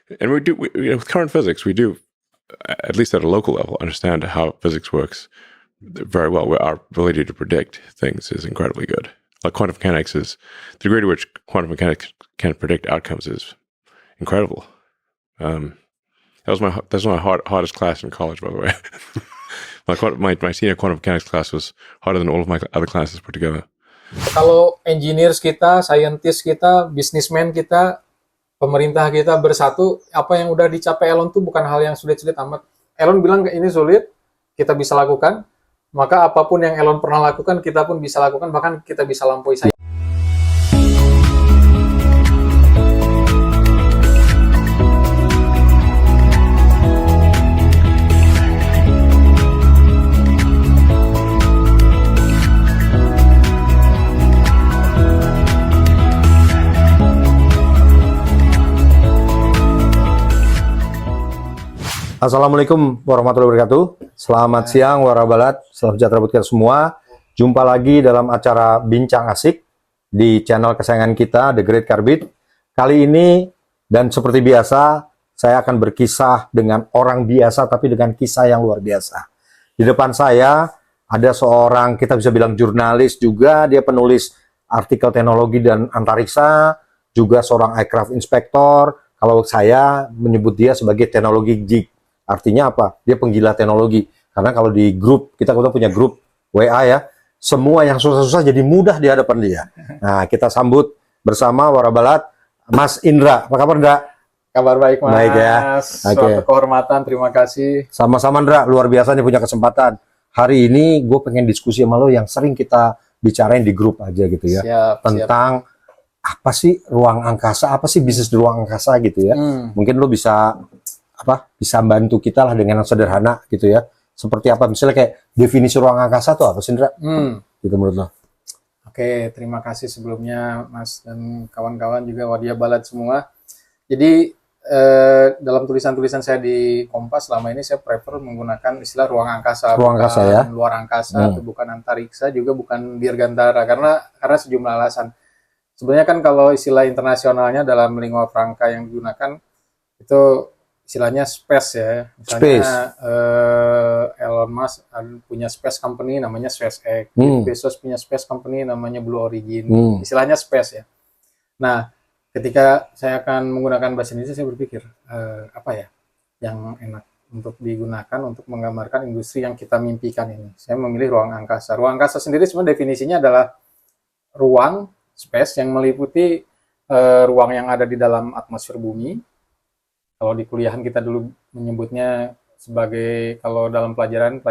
And with current physics, we do, at least at a local level, understand how physics works very well. Where our ability to predict things is incredibly good. Like quantum mechanics is, the degree to which quantum mechanics can predict outcomes is incredible. That was my hardest class in college, by the way. my senior quantum mechanics class was harder than all of my other classes put together. Kalau engineers kita, scientist kita, businessman kita, pemerintah kita bersatu, apa yang udah dicapai Elon tuh bukan hal yang sulit-sulit amat. Elon bilang ini sulit, kita bisa lakukan, maka apapun yang Elon pernah lakukan, kita pun bisa lakukan, bahkan kita bisa lampaui saya. Assalamualaikum warahmatullahi wabarakatuh. Selamat siang warabalat, salam sejahtera buat kita semua. Jumpa lagi dalam acara Bincang Asik di channel kesayangan kita, The Great Carbit. Kali ini, dan seperti biasa, saya akan berkisah dengan orang biasa, tapi dengan kisah yang luar biasa. Di depan saya ada seorang, kita bisa bilang jurnalis juga, dia penulis artikel teknologi dan antariksa, juga seorang aircraft inspector. Kalau saya menyebut dia sebagai teknologi geek. Artinya apa? Dia penggila teknologi. Karena kalau di grup, kita punya grup WA ya, semua yang susah-susah jadi mudah di hadapan dia. Nah, kita sambut bersama warabalat Mas Indra. Apa kabar, Indra? Kabar baik, Mas. Baik ya. Suatu kehormatan, terima kasih. Sama-sama, Indra. Luar biasa nih punya kesempatan. Hari ini gue pengen diskusi sama lo yang sering kita bicarain di grup aja gitu ya. Tentang apa sih ruang angkasa, apa sih bisnis di ruang angkasa gitu ya. Mungkin lo bisa bantu kita lah dengan yang sederhana gitu ya. Seperti apa misalnya kayak definisi ruang angkasa tuh apa sih, Indra? Gitu menurut lo. Oke, terima kasih sebelumnya Mas dan kawan-kawan juga wadiabalat semua. Jadi dalam tulisan-tulisan saya di Kompas selama ini saya prefer menggunakan istilah ruang angkasa. Ruang angkasa ya. Luar angkasa, itu bukan antariksa, juga bukan dirgantara karena sejumlah alasan. Sebenarnya kan kalau istilah internasionalnya dalam lingua franca yang digunakan itu istilahnya space ya, misalnya Elon Musk punya space company namanya SpaceX, Bezos punya space company namanya Blue Origin, istilahnya space ya. Nah, ketika saya akan menggunakan bahasa Indonesia, saya berpikir apa ya yang enak untuk digunakan untuk menggambarkan industri yang kita mimpikan ini. Saya memilih ruang angkasa. Ruang angkasa sendiri sebenarnya definisinya adalah ruang space yang meliputi ruang yang ada di dalam atmosfer bumi. Kalau di kuliahan kita dulu menyebutnya sebagai, kalau dalam pelajaran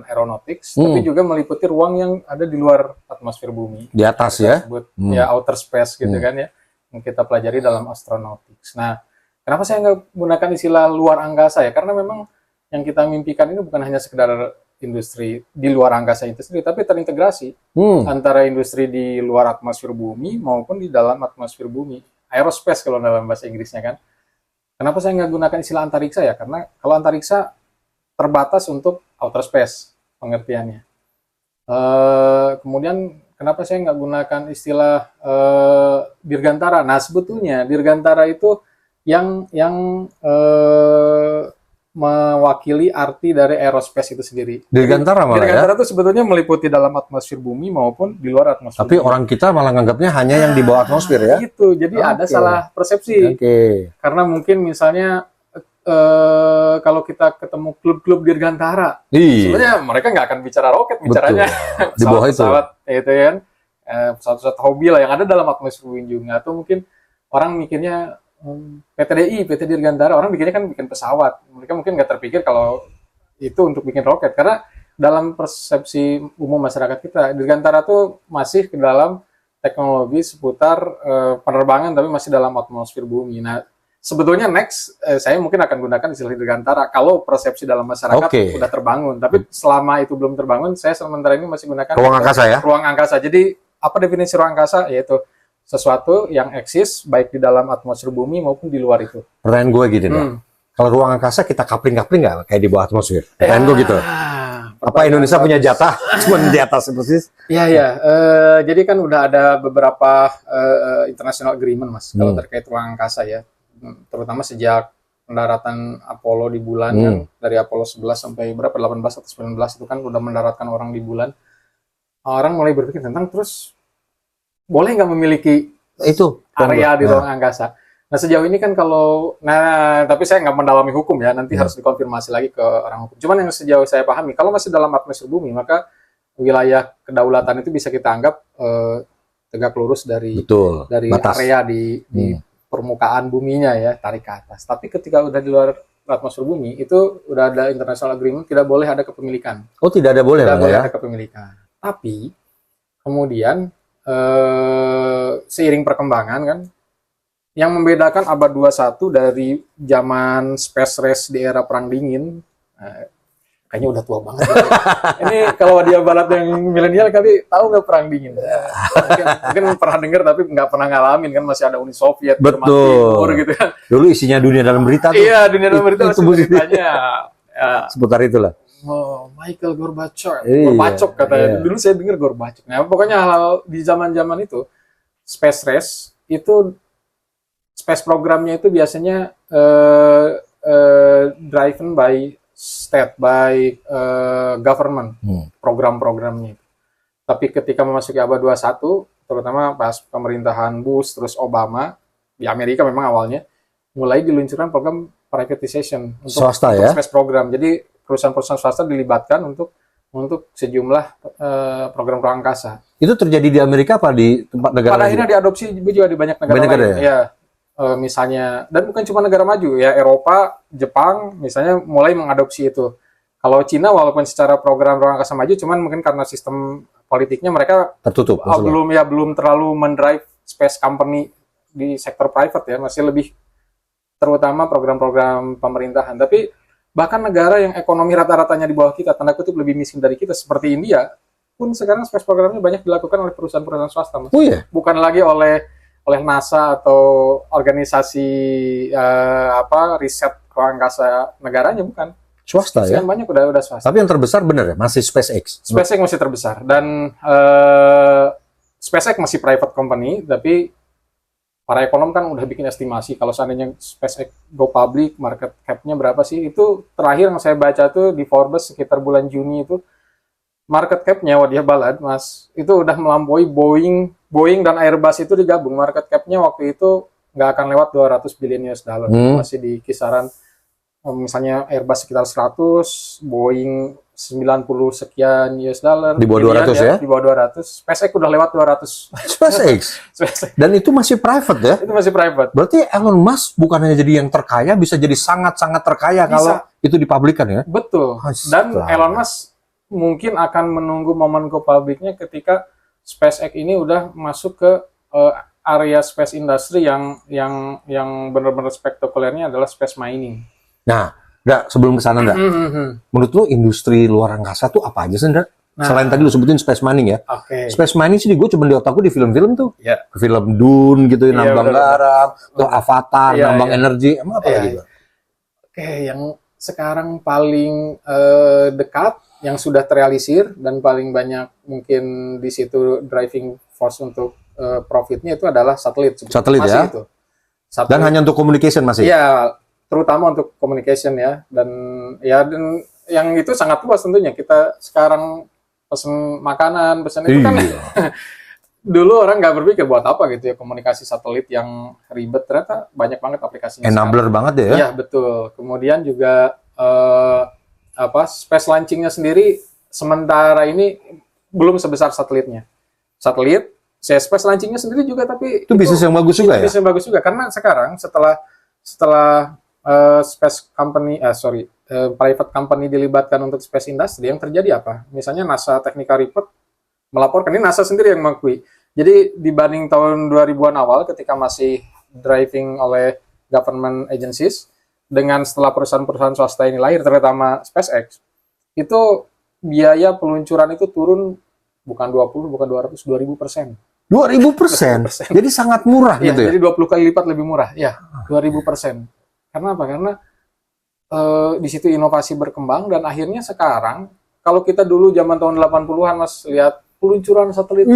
aeronautics, tapi juga meliputi ruang yang ada di luar atmosfer bumi. Di atas ya? Sebut, ya outer space gitu kan ya, yang kita pelajari dalam astronautics. Nah, kenapa saya nggak gunakan istilah luar angkasa ya? Karena memang yang kita mimpikan ini bukan hanya sekedar industri di luar angkasa itu sendiri, tapi terintegrasi antara industri di luar atmosfer bumi maupun di dalam atmosfer bumi. Aerospace kalau dalam bahasa Inggrisnya kan. Kenapa saya nggak gunakan istilah antariksa ya? Karena kalau antariksa terbatas untuk outer space pengertiannya. Kemudian kenapa saya nggak gunakan istilah dirgantara? Nah, sebetulnya dirgantara itu yang mewakili arti dari aerospace itu sendiri. Dirgantara malah dirgantara itu sebetulnya meliputi dalam atmosfer bumi maupun di luar atmosfer. Tapi orang kita malah nganggapnya hanya yang di bawah atmosfer ya. Gitu. Jadi ada salah persepsi. Karena mungkin misalnya kalau kita ketemu klub-klub dirgantara, sebenarnya mereka nggak akan bicara roket, bicaranya di bawah pesawat itu kan, pesawat-pesawat hobi lah yang ada dalam atmosfer bumi juga. Atau mungkin orang mikirnya PT Dirgantara, orang bikinnya kan bikin pesawat. Mereka mungkin nggak terpikir kalau itu untuk bikin roket. Karena dalam persepsi umum masyarakat kita, Dirgantara tuh masih ke dalam teknologi seputar penerbangan, tapi masih dalam atmosfer bumi. Nah, sebetulnya next, saya mungkin akan gunakan istilah Dirgantara kalau persepsi dalam masyarakat udah terbangun. Tapi selama itu belum terbangun, saya sementara ini masih gunakan ruang angkasa ya? Ruang angkasa. Jadi, apa definisi ruang angkasa? Yaitu sesuatu yang eksis baik di dalam atmosfer bumi maupun di luar itu. Pertanyaan gue gini, kalau ruang angkasa kita kapling-kapling nggak kayak di bawah atmosfer? Pertanyaan gue gitu. Apa Indonesia punya jatah cuma di atas persis? Iya. Jadi kan udah ada beberapa international agreement, Mas, kalau terkait ruang angkasa ya. terutama sejak pendaratan Apollo di bulan kan, dari Apollo 11 sampai berapa 18 atau 19 itu kan udah mendaratkan orang di bulan. Orang mulai berpikir tentang terus boleh nggak memiliki Itu area di ruang angkasa. Nah sejauh ini kan tapi saya nggak mendalami hukum ya, nanti harus dikonfirmasi lagi ke orang hukum. Cuman yang sejauh saya pahami, kalau masih dalam atmosfer bumi, maka wilayah kedaulatan itu bisa kita anggap tegak lurus dari batas. area di permukaan buminya ya, tarik ke atas. Tapi ketika udah di luar atmosfer bumi, itu udah ada international agreement, tidak boleh ada kepemilikan. Oh, tidak ada boleh, tidak boleh ya? ada kepemilikan. Tapi kemudian seiring perkembangan kan, yang membedakan abad 21 dari zaman space race di era perang dingin, kayaknya udah tua banget. Ini kalau dia barat yang milenial kali tahu nggak perang dingin? Mungkin pernah dengar tapi nggak pernah ngalamin kan, masih ada Uni Soviet, Jerman Timur gitu kan. Dulu isinya dunia dalam berita tuh. Iya, dunia dalam berita masih beritanya. Seputar itulah. Michael Gorbachev, Gorbachev katanya. Dulu saya dengar Gorbachev. Nah, pokoknya hal di zaman-zaman itu space race itu space programnya itu biasanya driven by state, by government, program-programnya. Tapi ketika memasuki abad 21, terutama pas pemerintahan Bush, terus Obama, di Amerika memang awalnya, mulai diluncurkan program privatization untuk space program. Jadi perusahaan-perusahaan swasta dilibatkan untuk sejumlah program ruang angkasa. Itu terjadi di Amerika apa di tempat negara? Pada akhirnya diadopsi juga di banyak negara lain. Ya. Misalnya, dan bukan cuma negara maju ya, Eropa, Jepang misalnya mulai mengadopsi itu. Kalau Cina walaupun secara program ruang angkasa maju, cuman mungkin karena sistem politiknya mereka tertutup. Belum terlalu mendrive space company di sektor private ya, masih lebih terutama program-program pemerintahan. Tapi bahkan negara yang ekonomi rata-ratanya di bawah kita, tanda kutip lebih miskin dari kita, seperti India, pun sekarang space programnya banyak dilakukan oleh perusahaan-perusahaan swasta, Mas. Oh iya? Bukan lagi oleh NASA atau organisasi riset ruang angkasa negaranya, bukan. Swasta ya? Banyak udah swasta. Tapi yang terbesar benar ya? Masih SpaceX? SpaceX masih terbesar. Dan SpaceX masih private company, tapi para ekonom kan udah bikin estimasi kalau seandainya SpaceX go public, market cap-nya berapa sih? Itu terakhir yang saya baca tuh di Forbes sekitar bulan Juni itu, market cap-nya, dia balad, Mas, itu udah melampaui Boeing dan Airbus itu digabung. Market cap-nya waktu itu nggak akan lewat 200 billion US dollar. Masih di kisaran, misalnya Airbus sekitar 100, Boeing 90 sekian US dollar. Di bawah 200 ya? Di bawah 200. SpaceX udah lewat 200. SpaceX? Dan itu masih private ya? Itu masih private. Berarti Elon Musk bukan hanya jadi yang terkaya, bisa jadi sangat-sangat terkaya kalau itu dipublikkan ya? Betul. Dan Elon Musk mungkin akan menunggu momen go publiknya ketika SpaceX ini udah masuk ke area space industry yang benar-benar spektakulernya adalah space mining. Nah, sebelum ke sana, menurut lu industri luar angkasa tuh apa aja sih, Ndra? Selain tadi lu sebutin space mining ya. Space mining sih gue cuma di otakku di film-film tuh. Film Dune gitu, nambang garam, tuh Avatar, nambang energi, emang apa lagi? Yang sekarang paling dekat, yang sudah terrealisir dan paling banyak mungkin di situ driving force untuk profitnya itu adalah satelit. Satelit ya? Itu. Dan hanya untuk communication masih? Iya, terutama untuk communication ya. Dan yang itu sangat luas tentunya. Kita sekarang pesen makanan, pesen itu kan dulu orang nggak berpikir buat apa gitu ya, komunikasi satelit yang ribet, ternyata banyak banget aplikasinya. Enabler banget ya? Iya, betul. Kemudian juga space launching-nya sendiri sementara ini belum sebesar satelitnya. Space launching-nya sendiri juga, tapi itu bisnis yang bagus juga ya? Bisnis yang bagus juga, karena sekarang setelah space company, private company dilibatkan untuk space industry, yang terjadi apa? Misalnya NASA Technical Report melaporkan, ini NASA sendiri yang mengakui. Jadi dibanding tahun 2000-an awal ketika masih driving oleh government agencies, dengan setelah perusahaan-perusahaan swasta ini lahir, terutama SpaceX, itu biaya peluncuran itu turun bukan 20, bukan 200, 2000%. 2000%? Jadi sangat murah gitu ya? Jadi 20 kali lipat lebih murah, ya, 2000%. Karena apa? Karena di situ inovasi berkembang, dan akhirnya sekarang, kalau kita dulu zaman tahun 80-an, Mas, lihat peluncuran satelit,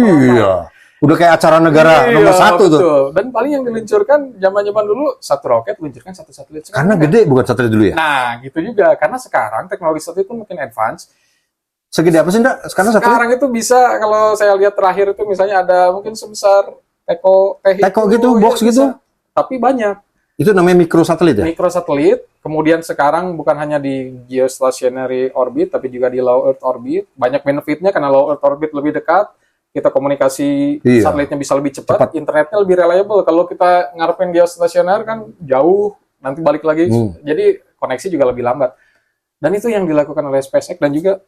Udah kayak acara negara Iya, nomor 1 tuh. betul. Dan paling yang diluncurkan zaman-zaman dulu satu roket luncurkan satu satelit. Sekarang Karena enggak. gede bukan satelit dulu ya. Nah, gitu juga. Karena sekarang teknologi satelit pun makin advance. Segede apa sih, Ndak? Sekarang satelit? Sekarang itu bisa, kalau saya lihat terakhir itu misalnya ada mungkin sebesar teko teh Teko itu, gitu, ya box bisa. gitu? Tapi banyak. Itu namanya mikrosatelit ya? Mikrosatelit, kemudian sekarang bukan hanya di geostationary orbit, tapi juga di low Earth orbit. Banyak benefitnya karena low Earth orbit lebih dekat, kita komunikasi Iya. satelitnya bisa lebih cepat, Cepat. internetnya lebih reliable. Kalau kita ngarepin geostationary kan jauh, nanti balik lagi, jadi koneksi juga lebih lambat. Dan itu yang dilakukan oleh SpaceX dan juga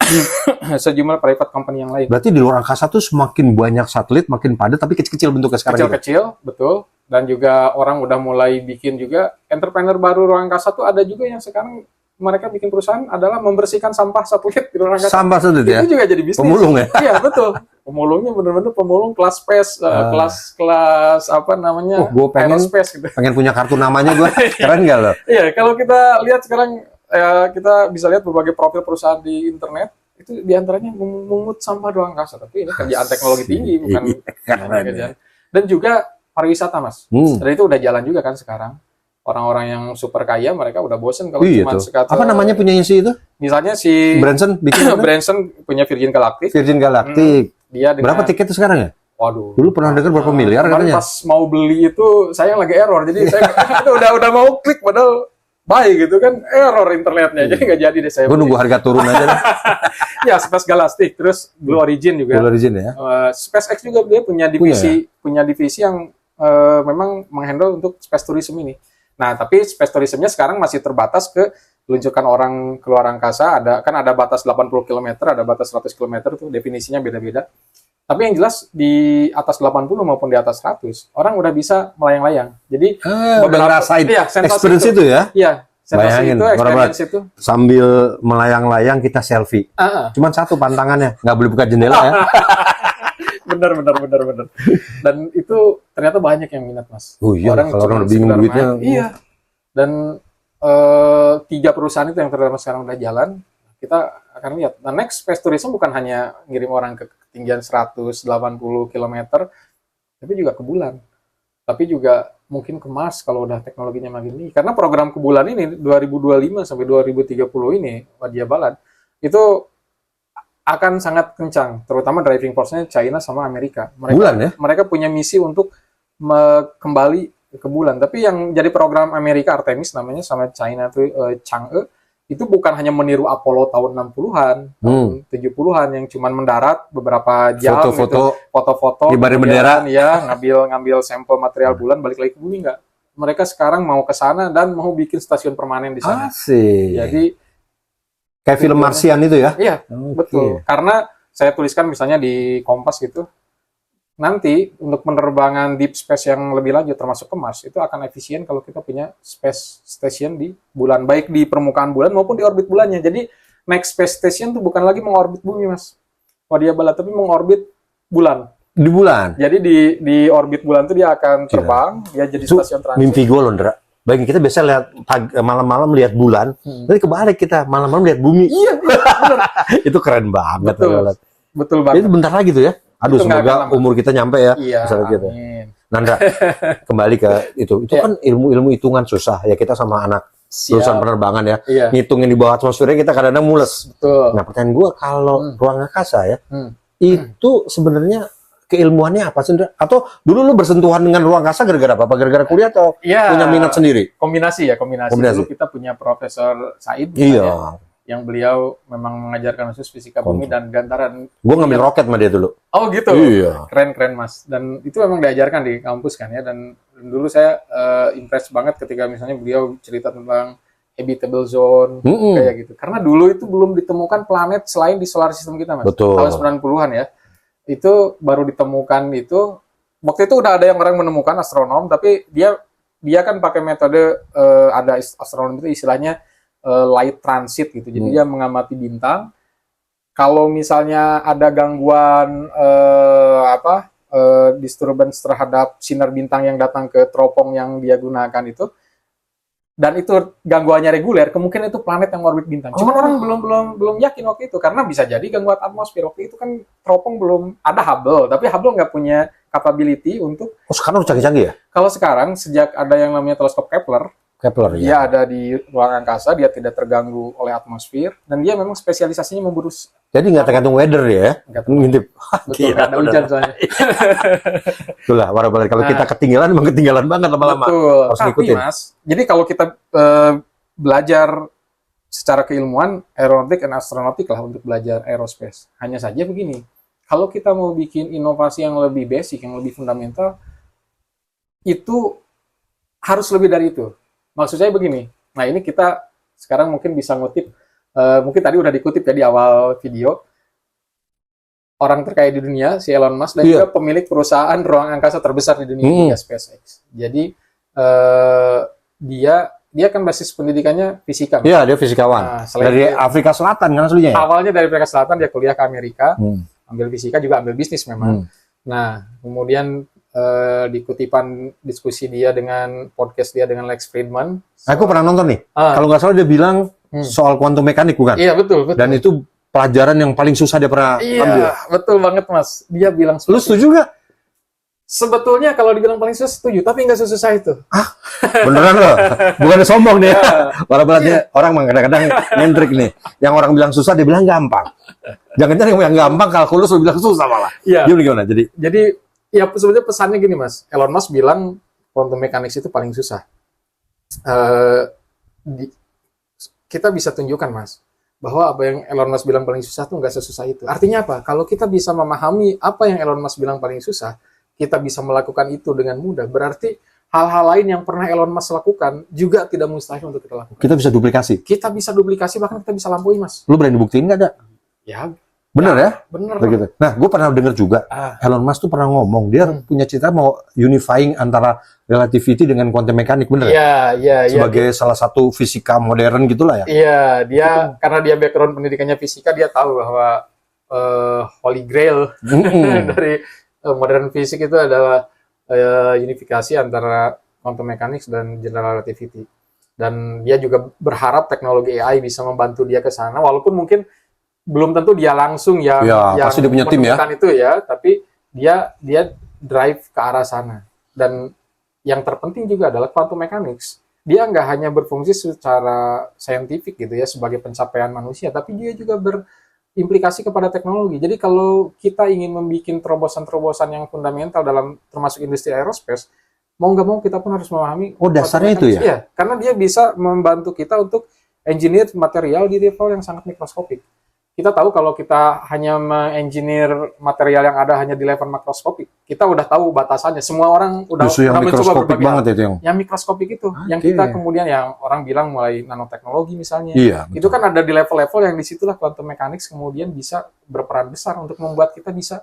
sejumlah private company yang lain. Berarti di luar angkasa tuh semakin banyak satelit, makin padat, tapi kecil-kecil bentuknya sekarang. Gitu. Kecil-kecil, betul. Dan juga orang udah mulai bikin juga, entrepreneur baru ruang angkasa tuh ada juga yang sekarang mereka bikin perusahaan adalah membersihkan sampah satelit di ruang angkasa. Sampah satelit ya? Itu juga jadi bisnis. Pemulung ya? Iya, betul. Pemulungnya bener-bener pemulung kelas space, kelas apa namanya, Gua pengen aerospace gitu. pengen punya kartu namanya gue. Keren gak lo? Iya, kalau kita lihat sekarang, kita bisa lihat berbagai profil perusahaan di internet, itu diantaranya memungut sampah ruang angkasa. Tapi ini kerjaan teknologi tinggi, bukan Keren kerjaan. Dan juga pariwisata, Mas. Dan itu udah jalan juga kan sekarang. Orang-orang yang super kaya, mereka udah bosen kalau Iya cuma tuh. sekata... Apa namanya punyanya si itu? Misalnya si Branson bikin apa? Branson punya Virgin Galactic. Virgin Galactic. Dia dengan, Berapa tiket tuh sekarang ya? Waduh. Dulu pernah dengar berapa miliar Kemarin katanya. pas mau beli itu saya lagi error. Jadi saya itu udah mau klik padahal baik gitu kan, error internetnya. Jadi nggak jadi deh saya. Gue nunggu harga turun aja deh. Ya, Space Galactic, terus Blue Origin juga. Blue Origin ya. SpaceX juga dia punya divisi yang memang menghandle untuk space tourism ini. Nah, tapi space tourismnya sekarang masih terbatas ke luncurkan orang keluar angkasa. Ada batas 80 km, ada batas 100 km, itu definisinya beda-beda. Tapi yang jelas di atas 80 maupun di atas 100, orang udah bisa melayang-layang. Jadi Udah ngerasain sensasi experience itu ya? Iya, sensasi Bayangin, itu, experience itu. Sambil melayang-layang kita selfie. Cuman satu pantangannya, nggak boleh buka jendela ya. Bener. Dan itu ternyata banyak yang minat, Mas. Oh iya, kalau orang udah bingung sekedar duitnya. main. Iya. Dan 3 perusahaan itu yang terutama sekarang udah jalan, kita akan lihat. Nah, next space tourism bukan hanya ngirim orang ke ketinggian 180 km, tapi juga ke bulan. Tapi juga mungkin ke Mars kalau udah teknologinya makin tinggi. Karena program ke bulan ini 2025 sampai 2030 ini, Wadia Balan, itu akan sangat kencang, terutama driving force-nya China sama Amerika. Mereka punya misi untuk kembali ke bulan. Tapi yang jadi program Amerika Artemis namanya sama China tuh Chang'e, itu bukan hanya meniru Apollo tahun 60-an, tahun 70-an yang cuman mendarat beberapa jam foto-foto ngibarin bendera, ya, ngambil sampel material bulan balik lagi ke bumi. Enggak. Mereka sekarang mau ke sana dan mau bikin stasiun permanen di sana. Asik. Jadi kayak film Martian itu ya? Iya, betul. Karena saya tuliskan misalnya di Kompas gitu, nanti untuk penerbangan deep space yang lebih lanjut termasuk ke Mars itu akan efisien kalau kita punya space station di bulan, baik di permukaan bulan maupun di orbit bulannya. Jadi next space station itu bukan lagi mengorbit bumi, Mas, Wadia Bala, tapi mengorbit bulan. Di bulan. Jadi di orbit bulan itu dia akan terbang, dia jadi stasiun transit. Mimpi gue loh, Ndra. Baik, kita biasa lihat malam-malam lihat bulan, tapi kebalik kita malam-malam lihat bumi. Iya, benar. Itu keren banget. Betul banget. Itu bentar lagi tuh ya. Aduh, itu semoga umur kita nyampe ya. Iya, gitu. Amin. Nandra, kembali ke itu. Itu kan ilmu-ilmu hitungan susah ya, kita sama anak lulusan penerbangan ya. Iya. Ngitungin di bawah atmosfernya kita kadang-kadang mules. Betul. Nah, pertanyaan gue kalau ruang angkasa ya, itu sebenarnya keilmuannya apa sih, Ndra? Atau dulu lu bersentuhan dengan ruang angkasa gara-gara apa? Gara-gara kuliah atau punya minat sendiri? Kombinasi. Dulu kita punya Profesor Said yang beliau memang mengajarkan khusus fisika bumi dan gantaran. Gue ngambil roket sama dia dulu. Oh gitu? Iya. Keren Mas. Dan itu memang diajarkan di kampus kan ya. Dan dulu saya impress banget ketika misalnya beliau cerita tentang habitable zone, kayak gitu. Karena dulu itu belum ditemukan planet selain di solar system kita, Mas. Betul. Tahun 90-an ya. Itu baru ditemukan itu. Waktu itu udah ada yang orang menemukan astronom, tapi dia kan pakai metode ada astronom itu istilahnya light transit gitu. Jadi dia mengamati bintang. Kalau misalnya ada gangguan disturbance terhadap sinar bintang yang datang ke teropong yang dia gunakan itu, dan itu gangguannya reguler, kemungkinan itu planet yang orbit bintang. Cuman orang belum yakin waktu itu, karena bisa jadi gangguan atmosfer. Waktu itu kan teropong belum ada Hubble, tapi Hubble nggak punya capability untuk. Sekarang udah canggih-canggih ya? Kalau sekarang sejak ada yang namanya teleskop Kepler, Kepler dia ya. ada di ruang angkasa, dia tidak terganggu oleh atmosfer, dan dia memang spesialisasinya memburu. Jadi nggak tergantung weather ya? Ngintip. Betul, nggak ada hujan soalnya. Itulah warna-warna. Kalau kita ketinggalan, emang ketinggalan banget lama-lama. Betul. Harus Tapi ngikutin. Mas, jadi kalau kita belajar secara keilmuan, aeronautik dan astronautik lah untuk belajar aerospace. Hanya saja begini, kalau kita mau bikin inovasi yang lebih basic, yang lebih fundamental, itu harus lebih dari itu. Maksud saya begini, nah ini kita sekarang mungkin bisa ngutip, mungkin tadi udah dikutip ya di awal video, orang terkaya di dunia, si Elon Musk, dan juga pemilik perusahaan ruang angkasa terbesar di dunia, SpaceX. Jadi dia kan basis pendidikannya fisika. Iya, dia fisikawan. Nah, selain dari itu, Afrika Selatan kan aslinya ya? awalnya dari Afrika Selatan, dia kuliah ke Amerika, ambil fisika juga ambil bisnis memang. Nah, kemudian di kutipan diskusi dia dengan podcast dia dengan Lex Fridman. Aku pernah nonton nih. Kalau nggak salah dia bilang soal kuantum mekanik, bukan? Iya, betul. Dan itu pelajaran yang paling susah dia pernah ambil. Iya, betul banget, Mas. Dia bilang Lu setuju nggak? sebetulnya kalau dibilang paling susah setuju, tapi nggak sesusah itu. Beneran loh? Bukan sombong nih. Para pelatih orang mah kadang-kadang nyentrik nih. Yang orang bilang susah, dia bilang gampang. Jangan-jangan yang gampang kalkulus lu bilang susah malah. Iya. Gimana? Jadi ya sebenarnya pesannya gini, Mas. Elon Musk bilang quantum mechanics itu paling susah. Kita bisa tunjukkan, Mas, bahwa apa yang Elon Musk bilang paling susah tuh nggak sesusah itu. Artinya apa? Kalau kita bisa memahami apa yang Elon Musk bilang paling susah, kita bisa melakukan itu dengan mudah. Berarti hal-hal lain yang pernah Elon Musk lakukan juga tidak mustahil untuk kita lakukan. kita bisa duplikasi. Kita bisa duplikasi, bahkan kita bisa lampaui, Mas. Lu berani buktiin nggak ada? Ya, Bener ya? bener. Begitu. Nah, gue pernah dengar juga Elon Musk tuh pernah ngomong dia punya cita mau unifying antara relativity dengan quantum mechanics, bener ya? Iya. Sebagai salah satu fisika modern gitulah ya. Iya, dia karena dia background pendidikannya fisika, dia tahu bahwa Holy Grail dari modern fisik itu adalah unifikasi antara quantum mechanics dan general relativity. Dan dia juga berharap teknologi AI bisa membantu dia ke sana, walaupun mungkin belum tentu dia langsung yang pasti dia punya tim ya. itu ya, tapi dia drive ke arah sana. Dan yang terpenting juga adalah quantum mechanics. Dia nggak hanya berfungsi secara saintifik gitu ya sebagai pencapaian manusia, tapi dia juga berimplikasi kepada teknologi. Jadi kalau kita ingin membuat terobosan-terobosan yang fundamental dalam termasuk industri aerospace, mau nggak mau kita pun harus memahami. Dasarnya itu ya? Iya, karena dia bisa membantu kita untuk engineer material di level yang sangat mikroskopik. Kita tahu kalau kita hanya mengengineer material yang ada hanya di level makroskopik, kita udah tahu batasannya. Semua orang udah Justru yang mencoba mikroskopik berbagai banget hal. itu yang Mikroskopik itu, yang kita kemudian yang orang bilang mulai nanoteknologi misalnya. Iya, itu kan ada di level-level yang disitulah quantum mechanics kemudian bisa berperan besar untuk membuat kita bisa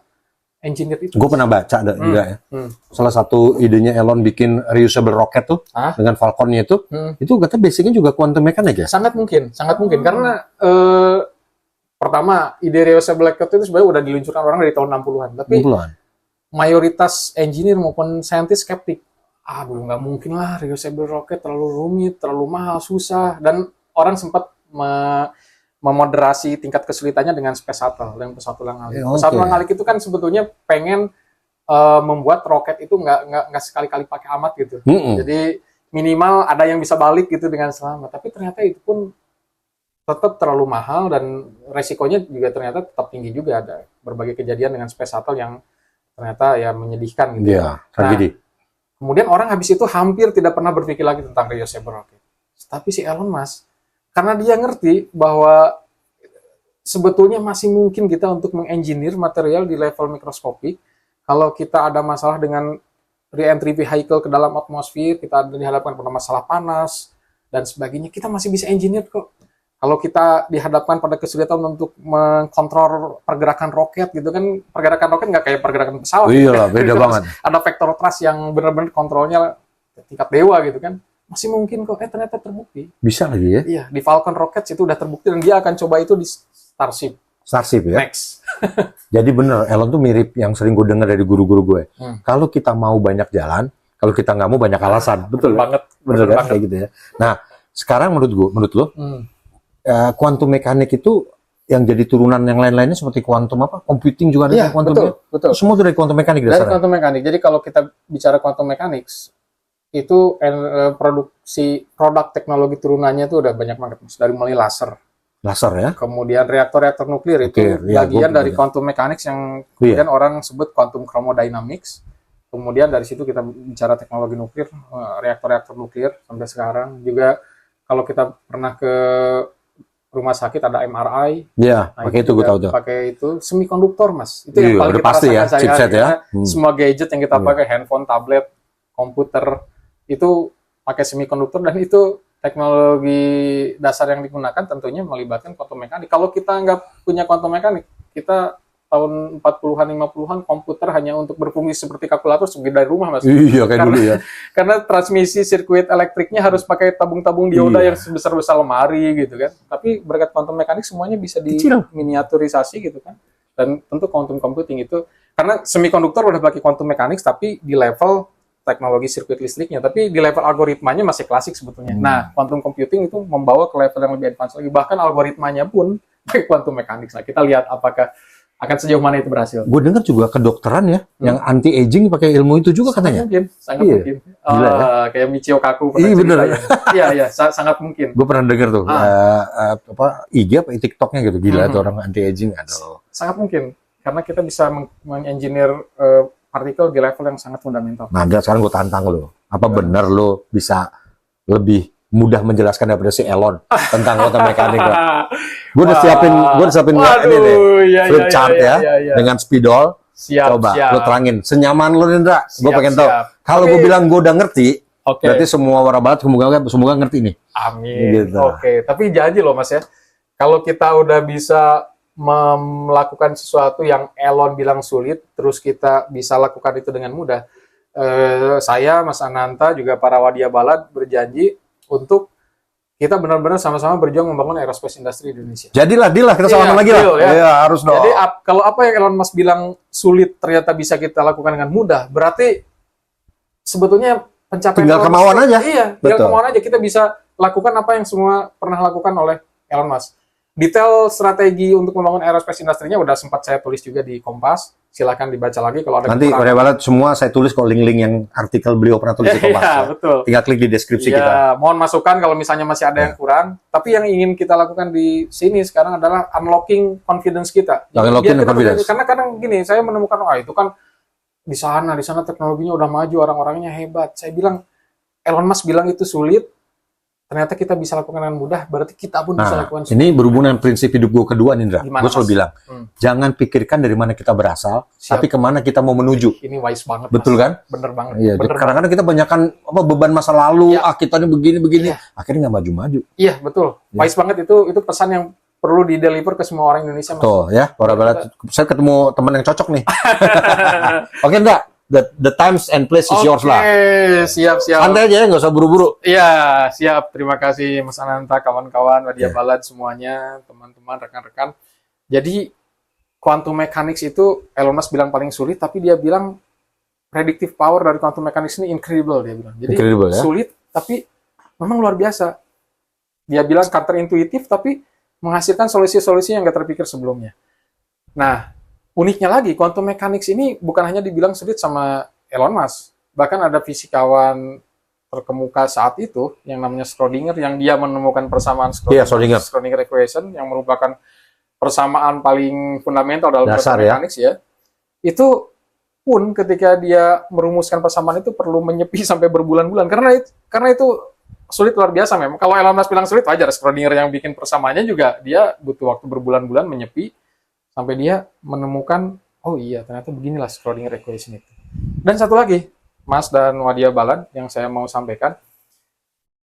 engineer itu. gue pernah baca juga ya. Salah satu idenya Elon bikin reusable rocket tuh dengan Falconnya itu kata basicnya juga quantum mechanics ya. Sangat mungkin karena pertama, ide reusable rocket itu sebenarnya udah diluncurkan orang dari tahun 60-an. Tapi mayoritas engineer maupun saintis skeptik. Aduh, nggak mungkin lah reusable rocket, terlalu rumit, terlalu mahal, susah. Dan orang sempat memoderasi tingkat kesulitannya dengan Space Shuttle, dengan pesawat ulang-alik. Pesawat ulang-alik itu kan sebetulnya pengen membuat roket itu nggak sekali-kali pakai amat gitu. Jadi minimal ada yang bisa balik gitu dengan selamat. Tapi ternyata itu pun tetap terlalu mahal dan resikonya juga ternyata tetap tinggi juga. Ada berbagai kejadian dengan Space Shuttle yang ternyata ya menyedihkan gitu. Iya, tragedi. Kemudian orang habis itu hampir tidak pernah berpikir lagi tentang reusable rocket. Tapi si Elon Musk, karena dia ngerti bahwa sebetulnya masih mungkin kita untuk mengengineer material di level mikroskopik. Kalau kita ada masalah dengan re-entry vehicle ke dalam atmosfer, kita dihadapkan pada masalah panas dan sebagainya, kita masih bisa engineer kok. Kalau kita dihadapkan pada kesulitan untuk mengkontrol pergerakan roket gitu kan, pergerakan roket nggak kayak pergerakan pesawat. Iya lah, beda banget. Ada vector thrust yang benar-benar kontrolnya tingkat dewa gitu kan. Masih mungkin kok, ternyata terbukti. Bisa lagi ya? Iya, di Falcon Rockets itu udah terbukti dan dia akan coba itu di Starship ya? Max. Jadi bener, Elon tuh mirip yang sering gue dengar dari guru-guru gue. Kalau kita mau banyak jalan, Kalau kita nggak mau banyak alasan, betul banget, bener kan banget. kayak gitu ya. Nah, sekarang menurut lo, kuantum mekanik itu yang jadi turunan yang lain-lainnya seperti kuantum apa? Computing juga ada Iya, kuantumnya. betul. Itu semua itu dari kuantum mekanik Dari dasarnya. quantum mechanics. Jadi kalau kita bicara quantum mechanics, itu produk teknologi turunannya itu udah banyak banget, Mas. Dari mulai laser, Laser ya. kemudian reaktor-reaktor nuklir itu ya, bagian gua dari punya. quantum mechanics yang kemudian orang sebut quantum chromodynamics. Kemudian dari situ kita bicara teknologi nuklir, reaktor-reaktor nuklir sampai sekarang. Juga kalau kita pernah ke rumah sakit ada MRI. Iya, pakai itu gue tahu tuh. Pakai itu semikonduktor, Mas. Itu yang Iya, paling udah kita pasti ya, rasakan sehari-hari, chipset ya. karena semua gadget yang kita pakai, handphone, tablet, komputer, itu pakai semikonduktor, dan itu teknologi dasar yang digunakan tentunya melibatkan quantum mekanik. Kalau kita nggak punya quantum mekanik, kita tahun 40-an, 50-an komputer hanya untuk berfungsi seperti kalkulator segede dari rumah, Mas. Iya, kayak dulu ya. Karena transmisi sirkuit elektriknya harus pakai tabung-tabung dioda yang sebesar-besar lemari gitu kan. Tapi berkat quantum mekanik semuanya bisa diminiaturisasi gitu kan. Dan tentu quantum computing itu, karena semikonduktor udah pakai quantum mechanics tapi di level teknologi sirkuit listriknya, tapi di level algoritmanya masih klasik sebetulnya. Nah, quantum computing itu membawa ke level yang lebih advance lagi. Bahkan algoritmanya pun pakai quantum mechanics. Nah, kita lihat apakah akan sejauh mana itu berhasil. Gue dengar juga kedokteran ya, yang anti aging pakai ilmu itu juga katanya. Sangat Iya. mungkin. Gila ya. Kayak Michio Kaku pernah Iya, bener. ceritain. Iya, sangat mungkin. Gue pernah dengar tuh, IG apa TikToknya gitu, gila tuh orang anti aging. Aduh. Sangat mungkin, karena kita bisa mengengineer partikel di level yang sangat fundamental. Nah, sekarang gue tantang lo, apa benar lo bisa lebih mudah menjelaskan daripada si Elon tentang quantum mekanik? Gue udah siapin ini nih, flip chart ya, dengan spidol. Siap, Coba siap. lo terangin, senyaman lo Indra. Gue Siap, pengen tahu. siap. Kalau gue bilang gue udah ngerti, Oke. berarti semua warabat semoga ngerti nih. Amin. Gitu. Oke, tapi janji loh Mas ya, kalau kita udah bisa melakukan sesuatu yang Elon bilang sulit, terus kita bisa lakukan itu dengan mudah, saya, Mas Ananta, juga para Wadia Balad berjanji untuk kita benar-benar sama-sama berjuang membangun aerospace industry di Indonesia. Jadilah, kita sama Iya, lagi lah. deal, ya. Iya, harus dong. Jadi kalau apa yang Elon Musk bilang sulit ternyata bisa kita lakukan dengan mudah, berarti sebetulnya pencapaian Tinggal Elon kemauan Musk, aja. Iya, tinggal Betul. kemauan aja. Kita bisa lakukan apa yang semua pernah lakukan oleh Elon Musk. Detail strategi untuk membangun aerospace industry-nya udah sempat saya tulis juga di Kompas. Silakan dibaca lagi kalau ada Nanti kekurangan. pada balat semua saya tulis kok link-link yang artikel beliau pernah tulis di Kompas. Iya, Ya. betul. Tinggal klik di deskripsi Ya, kita. mohon masukan kalau misalnya masih ada yang kurang. Tapi yang ingin kita lakukan di sini sekarang adalah unlocking confidence kita. Unlocking Biar kita confidence. karena kadang gini, saya menemukan, itu kan di sana teknologinya udah maju, orang-orangnya hebat. Saya bilang, Elon Musk bilang itu sulit, ternyata kita bisa lakukan dengan mudah, berarti kita pun bisa Nah, lakukan. ini berhubungan dengan prinsip hidup gue kedua, Nindra. Gimana, Gue selalu Mas? bilang, jangan pikirkan dari mana kita berasal, Siap. tapi kemana kita mau menuju. Ini wise banget. Betul Mas. kan? Bener banget. Iya, Bener kadang-kadang kita banyakkan beban masa lalu, Iya. kita ini begini, Iya. akhirnya nggak maju-maju. Iya, betul. Wise banget, itu pesan yang perlu di-deliver ke semua orang Indonesia, Mas. Tuh ya, para balat, saya ketemu teman yang cocok nih. Oke, enggak? The times and place is yours lah. Oke, siap. Santai aja ya, nggak usah buru-buru. Iya, siap. Terima kasih Mas Ananta, kawan-kawan, Wadia Balad semuanya, teman-teman, rekan-rekan. Jadi, quantum mechanics itu Elon Musk bilang paling sulit, tapi dia bilang predictive power dari quantum mechanics ini incredible, dia bilang. Jadi, Incredible, ya? sulit, tapi memang luar biasa. Dia bilang counterintuitif, tapi menghasilkan solusi-solusi yang nggak terpikir sebelumnya. Nah, uniknya lagi, quantum mechanics ini bukan hanya dibilang sulit sama Elon Musk. Bahkan ada fisikawan terkemuka saat itu, yang namanya Schrödinger, yang dia menemukan persamaan Iya, Schrödinger. Schrödinger equation, yang merupakan persamaan paling fundamental dalam Dasar, quantum ya. mechanics ya. Itu pun ketika dia merumuskan persamaan itu perlu menyepi sampai berbulan-bulan. Karena itu sulit luar biasa memang. Kalau Elon Musk bilang sulit, wajar. Schrödinger yang bikin persamaannya juga, dia butuh waktu berbulan-bulan menyepi, sampai dia menemukan, oh iya, ternyata beginilah Schrödinger equation itu. Dan satu lagi, Mas dan Wadia Balad, yang saya mau sampaikan,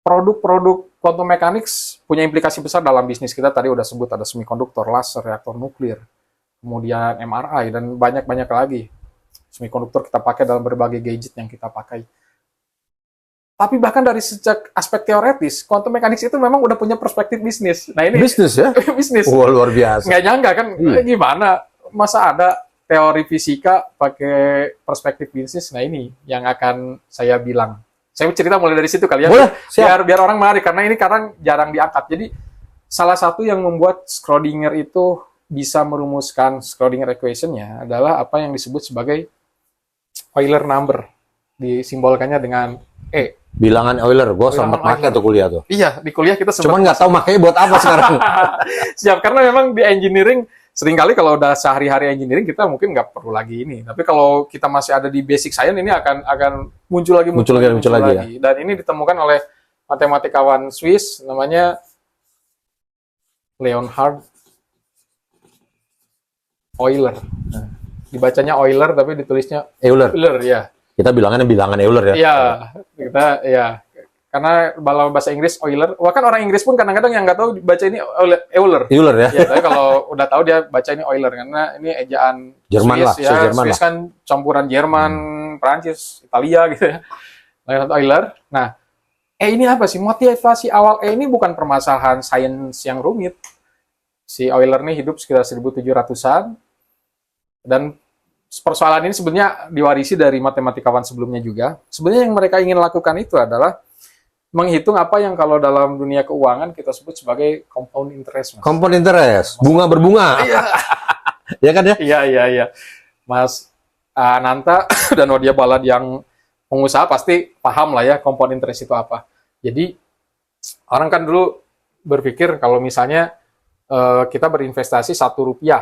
produk-produk quantum mechanics punya implikasi besar dalam bisnis kita. Tadi udah sebut ada semikonduktor, laser, reaktor nuklir, kemudian MRI, dan banyak-banyak lagi. Semikonduktor kita pakai dalam berbagai gadget yang kita pakai. Tapi bahkan dari sejak aspek teoretis, quantum mechanics itu memang udah punya perspektif bisnis. Nah ini Bisnis ya? bisnis. Wah, luar biasa. Nggak nyangka kan, Iya. gimana? Masa ada teori fisika, pakai perspektif bisnis. Nah ini yang akan saya bilang. Saya cerita mulai dari situ kali ya. Boleh, siap. Biar orang menarik karena ini kadang jarang diangkat. Jadi salah satu yang membuat Schrödinger itu bisa merumuskan Schrödinger equation-nya adalah apa yang disebut sebagai Euler number. Disimbolkannya dengan E. Bilangan Euler, gue sempat Bilangan pakai Euler. tuh kuliah tuh. Iya, di kuliah kita sempat. Cuman nggak tahu makanya buat apa sekarang. Siap, karena memang di engineering seringkali kalau udah sehari-hari engineering kita mungkin nggak perlu lagi ini. Tapi kalau kita masih ada di basic science ini akan muncul lagi. Ya. Dan ini ditemukan oleh matematikawan Swiss namanya Leonhard Euler. Nah, dibacanya Euler tapi ditulisnya Euler. Euler ya. Kita bilangannya bilangan Euler ya. Iya, kita ya. Karena kalau bahasa Inggris Euler, wah kan orang Inggris pun kadang-kadang yang nggak tahu baca ini Euler. Euler ya. Ya, tapi kalau udah tahu dia baca ini Euler karena ini ejaan Jerman Swiss, lah, ya. Jerman Swiss lah. kan campuran Jerman, Prancis, Italia gitu ya. Leonhard Euler. Nah, ini apa sih? Motivasi awal ini bukan permasalahan sains yang rumit. Si Euler nih hidup sekitar 1700-an dan persoalan ini sebenarnya diwarisi dari matematikawan sebelumnya juga. Sebenarnya yang mereka ingin lakukan itu adalah menghitung apa yang kalau dalam dunia keuangan kita sebut sebagai compound interest. Mas. Compound interest, bunga berbunga. Iya. Ya kan ya? Iya. Mas Ananta dan Wadia Balad yang pengusaha pasti paham lah ya compound interest itu apa. Jadi orang kan dulu berpikir kalau misalnya kita berinvestasi Rp1.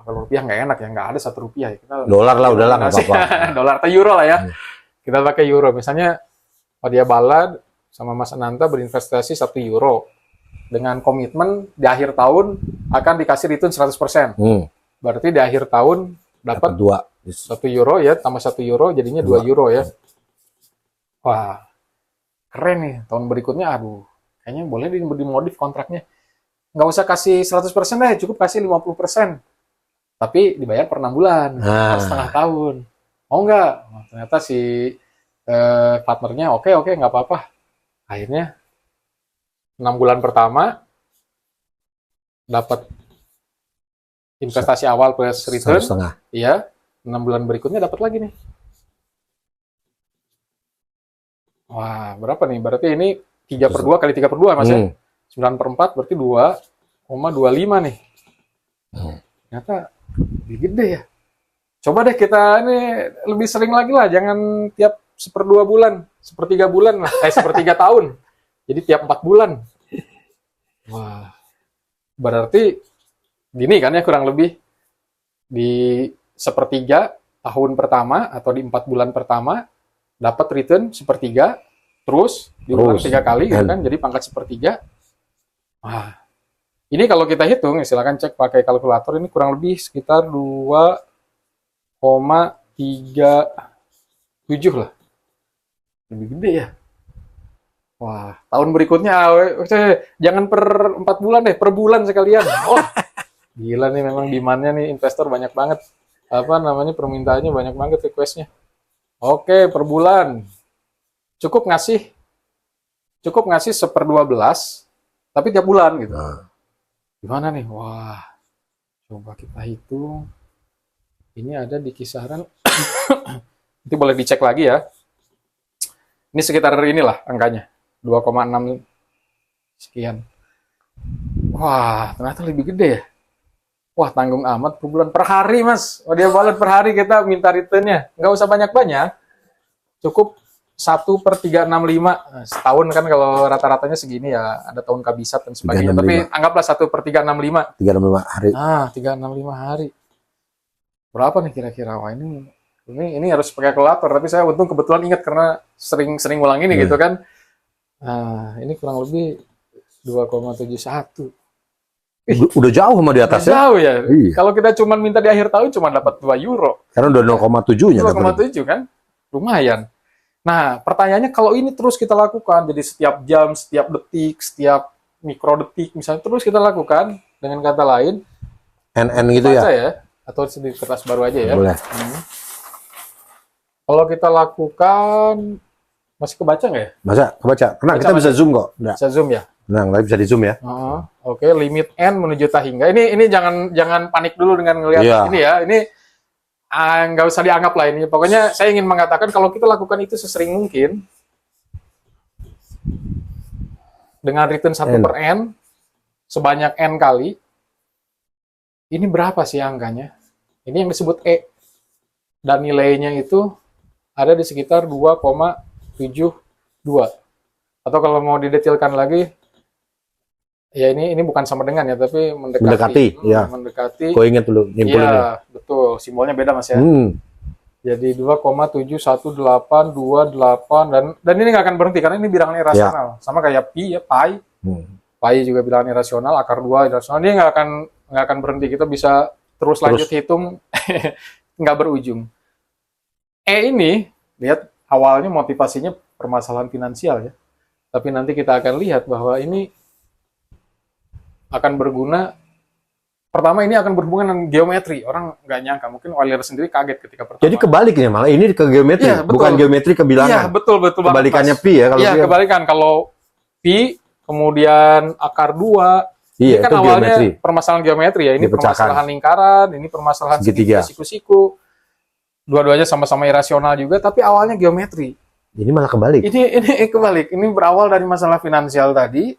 Kalau rupiah nggak enak ya, nggak ada Rp1 ya. Kita Dolar lah, udahlah nggak apa-apa. Dolar atau euro lah ya. Kita pakai euro. Misalnya Wadia Balad sama Mas Ananta berinvestasi Euro dengan komitmen di akhir tahun akan dikasih return 100%. Berarti di akhir tahun dapat Euro ya, tambah Euro jadinya €2 ya. Wah, keren nih. Tahun berikutnya, aduh, kayaknya boleh dimodif kontraknya. Nggak usah kasih 100% deh, cukup kasih 50%. Tapi dibayar per 6 bulan, setengah tahun. Mau nggak? Nah, ternyata si partnernya oke, nggak apa-apa. Akhirnya 6 bulan pertama dapat investasi awal plus return. Iya, 6 bulan berikutnya dapat lagi nih. Wah, berapa nih? Berarti ini 3/2 kali 3/2 Mas ya? 9/4 berarti 2,25 nih. Ternyata lebih gede ya. Coba deh kita ini lebih sering lagi lah, jangan tiap 1/2 bulan, 1/3 bulan lah, 1/3 tahun. Jadi tiap 4 bulan. Wah, berarti gini kan ya kurang lebih di 1/3 tahun pertama atau di 4 bulan pertama dapat return 1/3, terus diulang 3 kali gitu kan, jadi pangkat 1/3. Wah, ini kalau kita hitung, silakan cek pakai kalkulator, ini kurang lebih sekitar 2,37 lah. Lebih gede ya. Wah, tahun berikutnya jangan per 4 bulan deh, per bulan sekalian. Oh, gila nih memang demand-nya nih, investor banyak banget. Permintaannya banyak banget, request-nya. Oke, per bulan. Cukup ngasih 1/12, tapi tiap bulan gitu. Gimana nih? Wah, coba kita hitung. Ini ada di kisaran, nanti boleh dicek lagi ya. Ini sekitar inilah angkanya, 2,6 sekian. Wah, ternyata lebih gede ya. Wah, tanggung amat per bulan, per hari Mas. Dia Balad per hari kita minta returnnya. Nggak usah banyak-banyak, cukup 1/365. Setahun kan kalau rata-ratanya segini ya, ada tahun kabisat dan sebagainya. 365. Tapi anggaplah 1/365. 365 hari. 365 hari. Berapa nih kira-kira? Wah, ini harus pakai kalkulator. Tapi saya untung kebetulan ingat karena sering ulang ini gitu kan. Nah, ini kurang lebih 2,71. Udah jauh sama di atas ya? Jauh ya. Iya. Kalau kita cuma minta di akhir tahun cuma dapat €2. Karena udah 0,7-nya. 2,7 kan? Lumayan. Nah, pertanyaannya kalau ini terus kita lakukan, jadi setiap jam, setiap detik, setiap mikrodetik, misalnya terus kita lakukan, dengan kata lain, NN gitu ya? Atau di kertas baru aja ya. Boleh. Kalau kita lakukan, masih kebaca nggak ya? Kebaca. Karena kita bisa zoom kok. Bisa zoom ya? Nah, bisa di zoom ya. Oke, limit N menuju tahingga. Ini jangan panik dulu dengan ngelihat ini ya. Ini nggak usah dianggap lah ini. Pokoknya saya ingin mengatakan kalau kita lakukan itu sesering mungkin dengan return 1 per n sebanyak n kali, ini berapa sih angkanya? Ini yang disebut E. Dan nilainya itu ada di sekitar 2,72. Atau kalau mau didetailkan lagi, ya ini bukan sama dengan ya, tapi mendekati. Ya. Mendekati. Kau ingat dulu nyimpulinnya. Iya, betul. Simbolnya beda Mas ya. Jadi 2,718228 dan ini nggak akan berhenti karena ini bilangan irasional. Sama kayak pi ya, pi. Pi juga bilangan irasional, akar 2 irasional. Ini nggak akan berhenti. Kita bisa terus lanjut hitung nggak berujung. E ini lihat awalnya motivasinya permasalahan finansial ya. Tapi nanti kita akan lihat bahwa ini akan berguna. Pertama ini akan berhubungan dengan geometri. Orang nggak nyangka, mungkin Euler sendiri kaget ketika pertama. Jadi kebaliknya malah ini ke geometri, ya, bukan geometri ke bilangan. Iya, betul. Kebalikannya Mas. pi ya kalau iya, kebalikan. Kalau pi kemudian akar 2, iya, ini kan itu awalnya geometri. Permasalahan geometri ya. Ini Dipecahkan. permasalahan lingkaran, ini permasalahan Segitiga. siku-siku. Dua-duanya sama-sama irasional juga, tapi awalnya geometri. Ini malah kebalik. Ini kebalik. Ini berawal dari masalah finansial tadi,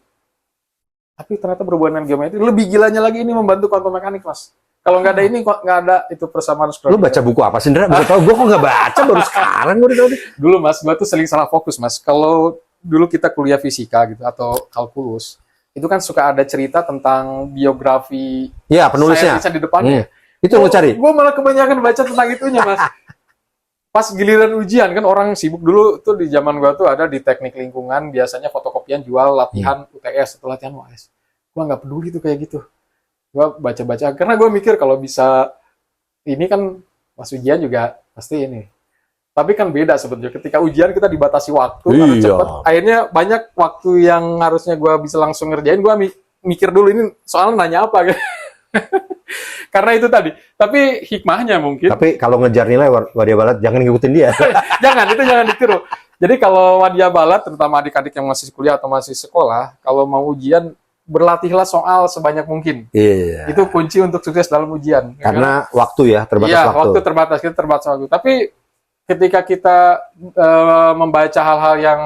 tapi ternyata berhubungan dengan geometri. Lebih gilanya lagi ini membantu quantum mechanics, Mas. Kalau nggak ada ini, kok nggak ada itu persamaan Lu baca buku apa sih, Indra? Bisa tahu gue kok nggak baca, baru sekarang gue tahu. Dulu, Mas, gue tuh sering salah fokus, Mas. Kalau dulu kita kuliah fisika gitu atau kalkulus, itu kan suka ada cerita tentang biografi. Ya, penulisnya. Saya di depannya. Itu yang lo cari. Gue malah kebanyakan baca tentang itunya, Mas. Pas giliran ujian kan orang sibuk dulu tuh di zaman gua tuh ada di teknik lingkungan biasanya fotokopian jual latihan UTS atau latihan UAS. Gua nggak peduli tuh kayak gitu. Gua baca-baca karena gua mikir kalau bisa ini kan pas ujian juga pasti ini. Tapi kan beda sebetulnya ketika ujian kita dibatasi waktu harus cepat. Akhirnya banyak waktu yang harusnya gua bisa langsung ngerjain, gua mikir dulu ini soalnya nanya apa gitu. Karena itu tadi. Tapi hikmahnya mungkin. Tapi kalau ngejar nilai Wadia Balat jangan ngikutin dia. Itu jangan ditiru. Jadi kalau Wadia Balat, terutama adik-adik yang masih kuliah atau masih sekolah, kalau mau ujian berlatihlah soal sebanyak mungkin. Iya. Itu kunci untuk sukses dalam ujian. Karena waktu ya terbatas iya, waktu. Waktu terbatas, kita terbatas waktu. Tapi ketika kita membaca hal-hal yang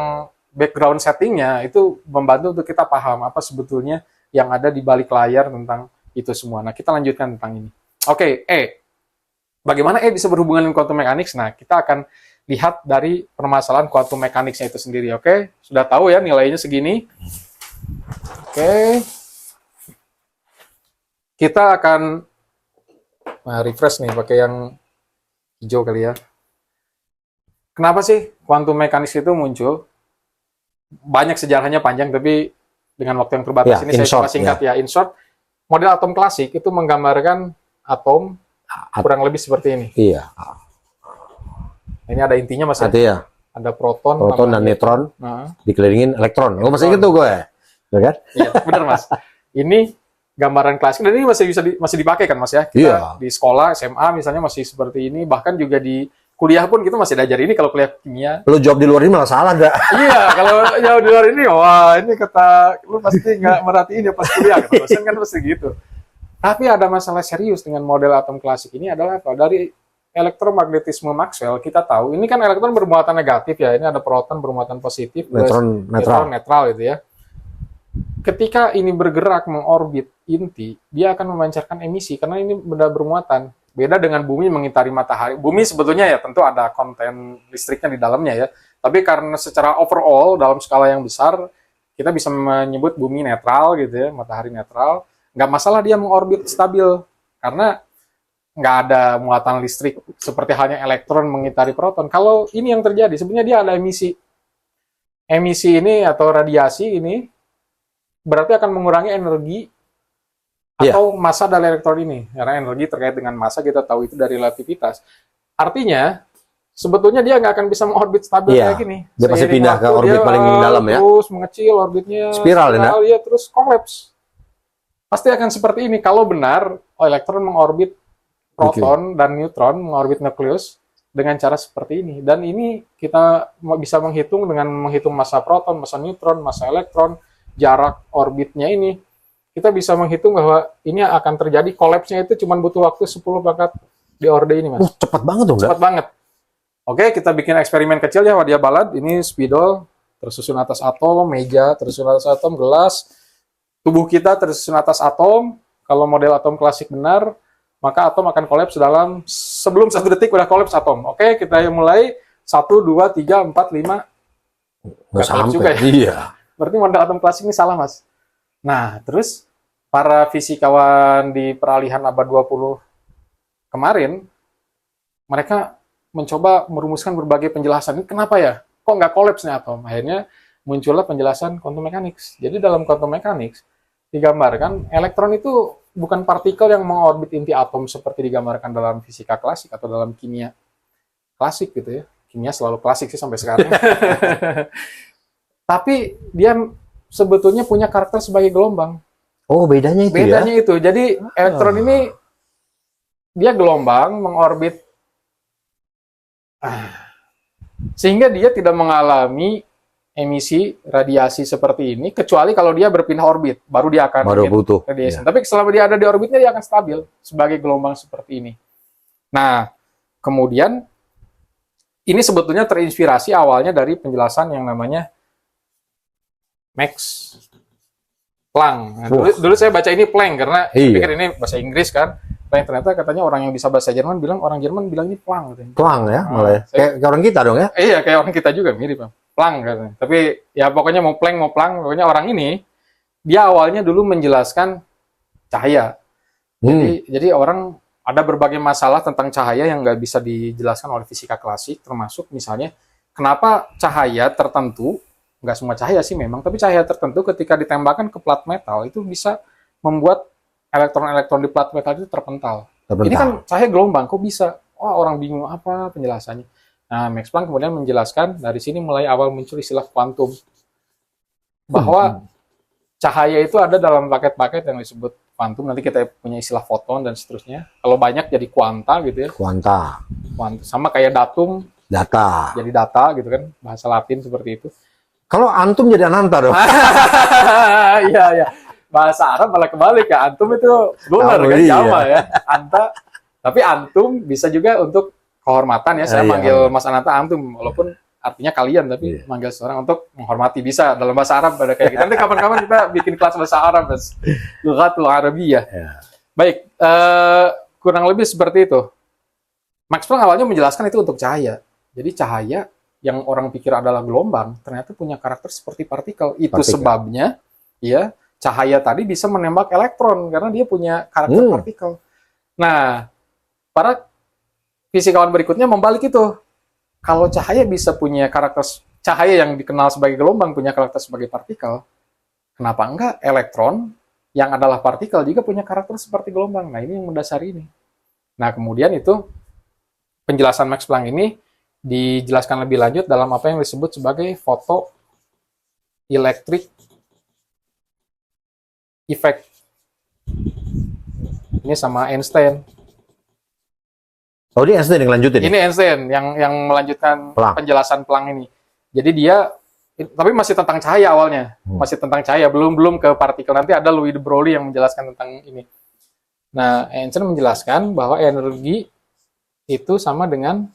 background settingnya itu membantu untuk kita paham apa sebetulnya yang ada di balik layar tentang itu semua. Nah, kita lanjutkan tentang ini. Oke, E. Bagaimana E bisa berhubungan dengan quantum mechanics? Nah, kita akan lihat dari permasalahan quantum mechanics-nya itu sendiri. Oke, sudah tahu ya nilainya segini. Oke. Kita akan refresh nih pakai yang hijau kali ya. Kenapa sih quantum mechanics itu muncul? Banyak sejarahnya panjang, tapi dengan waktu yang terbatas ini saya coba singkat ya. In short, model atom klasik itu menggambarkan atom kurang lebih seperti ini. Iya. Ini ada intinya Mas ya. Ya. Ada proton dan neutron dikelilingin elektron. Gue masih ingat tuh gue. Ya kan? Iya, benar Mas. Ini gambaran klasik dan ini masih dipakai kan Mas ya. Kita di sekolah SMA misalnya masih seperti ini, bahkan juga di kuliah pun kita masih diajar ini kalau kuliah kimia. Lo jawab di luar ini malah salah, dah. Iya, kalau jawab di luar ini, wah ini kata lu pasti nggak merhatiin ya pas kuliah, kata dosen kan pasti gitu. Tapi ada masalah serius dengan model atom klasik ini adalah apa? Dari elektromagnetisme Maxwell kita tahu, ini kan elektron bermuatan negatif ya, ini ada proton bermuatan positif, neutron netral gitu ya. Ketika ini bergerak mengorbit inti, dia akan memancarkan emisi karena ini benda bermuatan. Beda dengan bumi mengitari matahari. Bumi sebetulnya ya tentu ada konten listriknya di dalamnya ya. Tapi karena secara overall dalam skala yang besar, kita bisa menyebut bumi netral gitu ya, matahari netral. Nggak masalah dia mengorbit stabil. Karena nggak ada muatan listrik seperti halnya elektron mengitari proton. Kalau ini yang terjadi, sebenarnya dia ada emisi. Emisi ini atau radiasi ini berarti akan mengurangi energi atau massa dari elektron ini. Karena energi terkait dengan massa kita tahu itu dari relativitas. Artinya, sebetulnya dia nggak akan bisa mengorbit stabil kayak gini. Dia pasti pindah ke orbit paling dalam ya. Terus mengecil orbitnya. Spiral ya, terus kolaps. Pasti akan seperti ini. Kalau benar, elektron mengorbit proton dan neutron, mengorbit nukleus dengan cara seperti ini. Dan ini kita bisa menghitung dengan menghitung massa proton, massa neutron, massa elektron, jarak orbitnya ini. Kita bisa menghitung bahwa ini akan terjadi kolapsnya itu cuma butuh waktu 10⁻⁴ di orde ini, Mas. Cepat banget dong, Cepat banget. Oke, kita bikin eksperimen kecil ya, hadiah balad. Ini spidol, tersusun atas atom, meja, tersusun atas atom, gelas. Tubuh kita tersusun atas atom. Kalau model atom klasik benar, maka atom akan kolaps sebelum 1 detik udah kolaps atom. Oke, kita mulai 1, 2, 3, 4, 5. Nggak sampai juga ya. Iya. Berarti model atom klasik ini salah, Mas. Nah, terus para fisikawan di peralihan abad 20 kemarin, mereka mencoba merumuskan berbagai penjelasan. Ini kenapa ya? Kok nggak kolaps nih atom? Akhirnya muncullah penjelasan quantum mechanics. Jadi dalam quantum mechanics digambarkan elektron itu bukan partikel yang mengorbit inti atom seperti digambarkan dalam fisika klasik atau dalam kimia klasik gitu ya. Kimia selalu klasik sih sampai sekarang. Tapi dia sebetulnya punya karakter sebagai gelombang. Oh, bedanya itu ya? Bedanya itu. Jadi elektron ini dia gelombang mengorbit sehingga dia tidak mengalami emisi radiasi seperti ini kecuali kalau dia berpindah orbit, baru dia akan butuh radiation. Tapi selama dia ada di orbitnya dia akan stabil sebagai gelombang seperti ini. Nah, kemudian ini sebetulnya terinspirasi awalnya dari penjelasan yang namanya Max Planck. Nah, dulu saya baca ini Planck karena saya pikir ini bahasa Inggris kan. Planck ternyata katanya orang yang bisa bahasa Jerman orang Jerman bilang ini Planck. Planck ya, malah ya. Kayak orang kita dong ya? Iya, kayak orang kita juga mirip. Planck katanya. Tapi ya pokoknya mau Planck, pokoknya orang ini dia awalnya dulu menjelaskan cahaya. Jadi orang ada berbagai masalah tentang cahaya yang nggak bisa dijelaskan oleh fisika klasik, termasuk misalnya kenapa cahaya tertentu, nggak semua cahaya sih memang, tapi cahaya tertentu ketika ditembakkan ke plat metal itu bisa membuat elektron-elektron di plat metal itu terpental. Ini kan cahaya gelombang, kok bisa? Wah, orang bingung apa penjelasannya. Nah, Max Planck kemudian menjelaskan, dari sini mulai awal muncul istilah kuantum. Bahwa cahaya itu ada dalam paket-paket yang disebut kuantum. Nanti kita punya istilah foton dan seterusnya. Kalau banyak jadi kuanta gitu ya. Kuanta. Sama kayak datum. Data. Jadi data gitu kan. Bahasa Latin seperti itu. Kalau antum jadi ananta dong. Iya, iya. Bahasa Arab malah kebalik ya. Antum itu lunar kan, Jawa ya. Anta. Tapi antum bisa juga untuk kehormatan ya. Saya manggil Mas Ananta antum. Walaupun artinya kalian, tapi manggil seorang untuk menghormati bisa. Dalam bahasa Arab ada kayak gitu. Nanti kapan-kapan kita bikin kelas bahasa Arab. Lughatul Arabiyyah. Baik. Kurang lebih seperti itu. Max Planck awalnya menjelaskan itu untuk cahaya. Jadi cahaya yang orang pikir adalah gelombang, ternyata punya karakter seperti partikel. Itu sebabnya, ya, cahaya tadi bisa menembak elektron karena dia punya karakter partikel. Nah, para fisikawan berikutnya membalik itu. Kalau cahaya bisa punya karakter, cahaya yang dikenal sebagai gelombang punya karakter sebagai partikel, kenapa enggak elektron yang adalah partikel juga punya karakter seperti gelombang? Nah, ini yang mendasari ini. Nah, kemudian itu penjelasan Max Planck ini dijelaskan lebih lanjut dalam apa yang disebut sebagai photoelectric effect. Ini sama Einstein. Oh, ini Einstein yang lanjutin? Ini Einstein yang melanjutkan penjelasan Planck ini. Jadi dia, tapi masih tentang cahaya awalnya. Masih tentang cahaya, belum ke partikel. Nanti ada Louis de Broglie yang menjelaskan tentang ini. Nah, Einstein menjelaskan bahwa energi itu sama dengan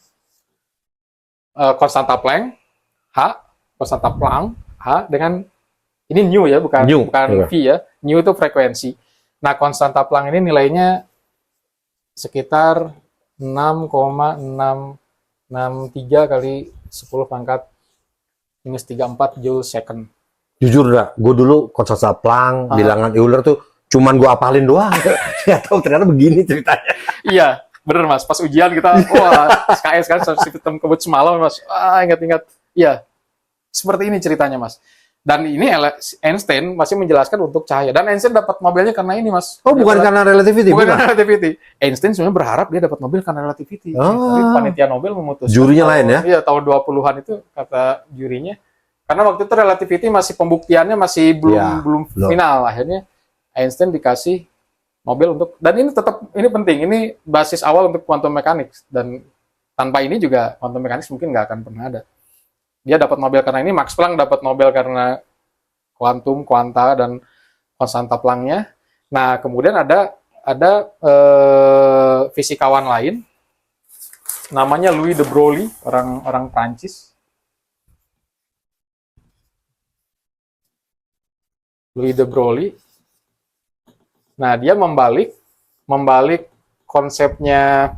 konstanta Planck, H, konstanta Planck, H, dengan, ini nu ya, bukan V ya. Nu itu frekuensi. Nah, konstanta Planck ini nilainya sekitar 6,663 kali 10 pangkat minus 34 joule second. Jujur dah, gue dulu konstanta Planck, bilangan Euler tuh cuman gue apalin doang. Nggak tahu ternyata begini ceritanya. Iya, bener Mas. Pas ujian kita, wah, SKS kan, sistem kebut semalam Mas. Ingat-ingat. Iya, seperti ini ceritanya Mas. Dan ini Einstein masih menjelaskan untuk cahaya. Dan Einstein dapat Nobelnya karena ini Mas. Oh, bukan karena relativity? Bukan karena relativity. Einstein sebenarnya berharap dia dapat Nobel karena relativity. Tapi panitia Nobel memutuskan. Jurinya lain ya? Iya, tahun 20-an itu kata jurinya. Karena waktu itu relativity masih pembuktiannya masih belum final. Akhirnya Einstein dikasih Nobel untuk, dan ini tetap, ini penting, ini basis awal untuk quantum mechanics, dan tanpa ini juga quantum mechanics mungkin nggak akan pernah ada. Dia dapat Nobel karena ini, Max Planck dapat Nobel karena kuantum, kuanta, dan konstanta Planck-nya. Nah, kemudian ada fisikawan lain namanya Louis de Broglie, orang Prancis. Louis de Broglie. Nah, dia membalik konsepnya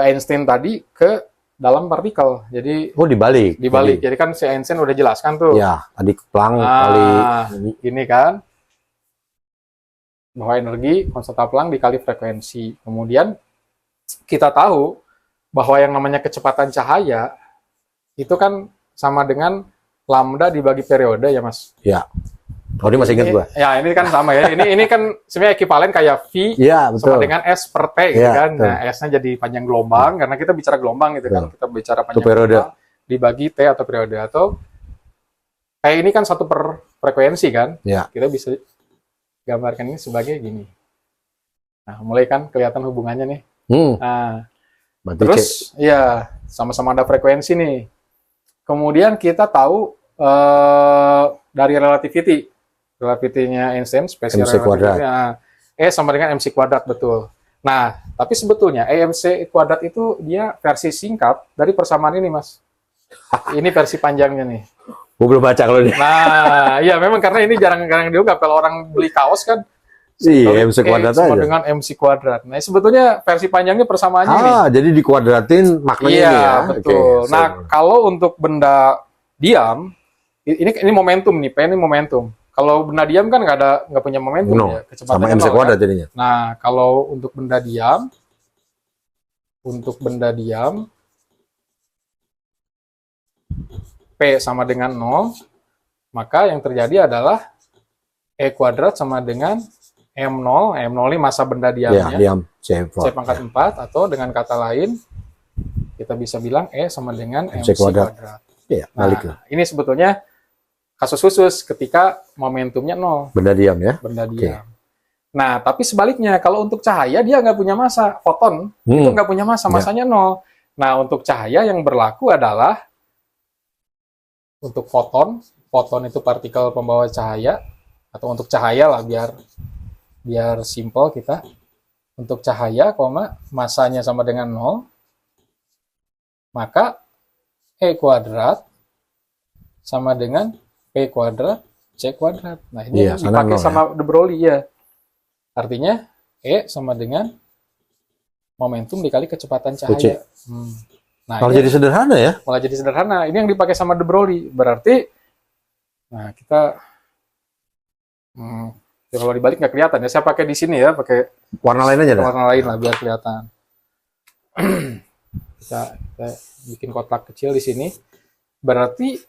Einstein tadi ke dalam partikel. Jadi dibalik. Jadi kan si Einstein udah jelaskan tuh. Ya, tadi Planck kali ini kan bahwa energi konstanta Planck dikali frekuensi. Kemudian kita tahu bahwa yang namanya kecepatan cahaya itu kan sama dengan lambda dibagi periode ya, Mas. Ya. Oh, ini masih ingat gua. Ya, ini kan sama ya. Ini kan sebenarnya ekuivalen kayak V ya, betul. sama dengan S per T gitu ya, kan. Betul. Nah, S-nya jadi panjang gelombang karena kita bicara gelombang gitu kan. Kita bicara panjang periode. gelombang dibagi T atau periode atau ini kan 1 per frekuensi kan. Ya. Kita bisa gambarkan ini sebagai gini. Nah, mulai kan kelihatan hubungannya nih. Nah, berarti terus ya sama-sama ada frekuensi nih. Kemudian kita tahu dari relativity-nya Einstein, spesial MC kuadrat. sama dengan MC kuadrat, betul. Nah, tapi sebetulnya MC kuadrat itu dia versi singkat dari persamaan ini, Mas. Ini versi panjangnya nih. Gue belum baca kalau ini. Nah, iya memang karena ini jarang-jarang diungkap. Kalau orang beli kaos kan MC kuadrat sama aja. dengan MC kuadrat. Nah, sebetulnya versi panjangnya persamaannya ini. Jadi dikuadratin maknanya Iya, ini ya. betul. Nah, kalau untuk benda diam, ini momentum nih, P ini momentum. Kalau benda diam kan nggak punya momentum ya, sama kecepatannya MC 0 kuadrat kan? jadinya. Nah, kalau untuk benda diam, P sama dengan 0, maka yang terjadi adalah E kuadrat sama dengan M0. M0 ini massa benda diamnya. Ya, diam. C pangkat 4, atau dengan kata lain, kita bisa bilang E sama dengan MC kuadrat. Iya, Nah, ini sebetulnya kasus khusus ketika momentumnya 0. Benda diam ya? Benda diam. Nah, tapi sebaliknya, kalau untuk cahaya dia nggak punya massa. Foton itu nggak punya massa, massanya 0. Nah, untuk cahaya yang berlaku adalah untuk foton itu partikel pembawa cahaya, atau untuk cahaya lah biar simple kita. Untuk cahaya, massanya sama dengan 0, maka E kuadrat sama dengan P kuadrat C kuadrat. Nah, ini dipakai sama de Broglie ya. Artinya E sama dengan momentum dikali kecepatan cahaya. Nah, malah jadi sederhana ya? Malah jadi sederhana. Ini yang dipakai sama de Broglie. Berarti, nah kita, kalau dibalik nggak kelihatan ya. Saya pakai di sini ya, pakai warna lain aja. Warna lain lah biar kelihatan. kita bikin kotak kecil di sini. Berarti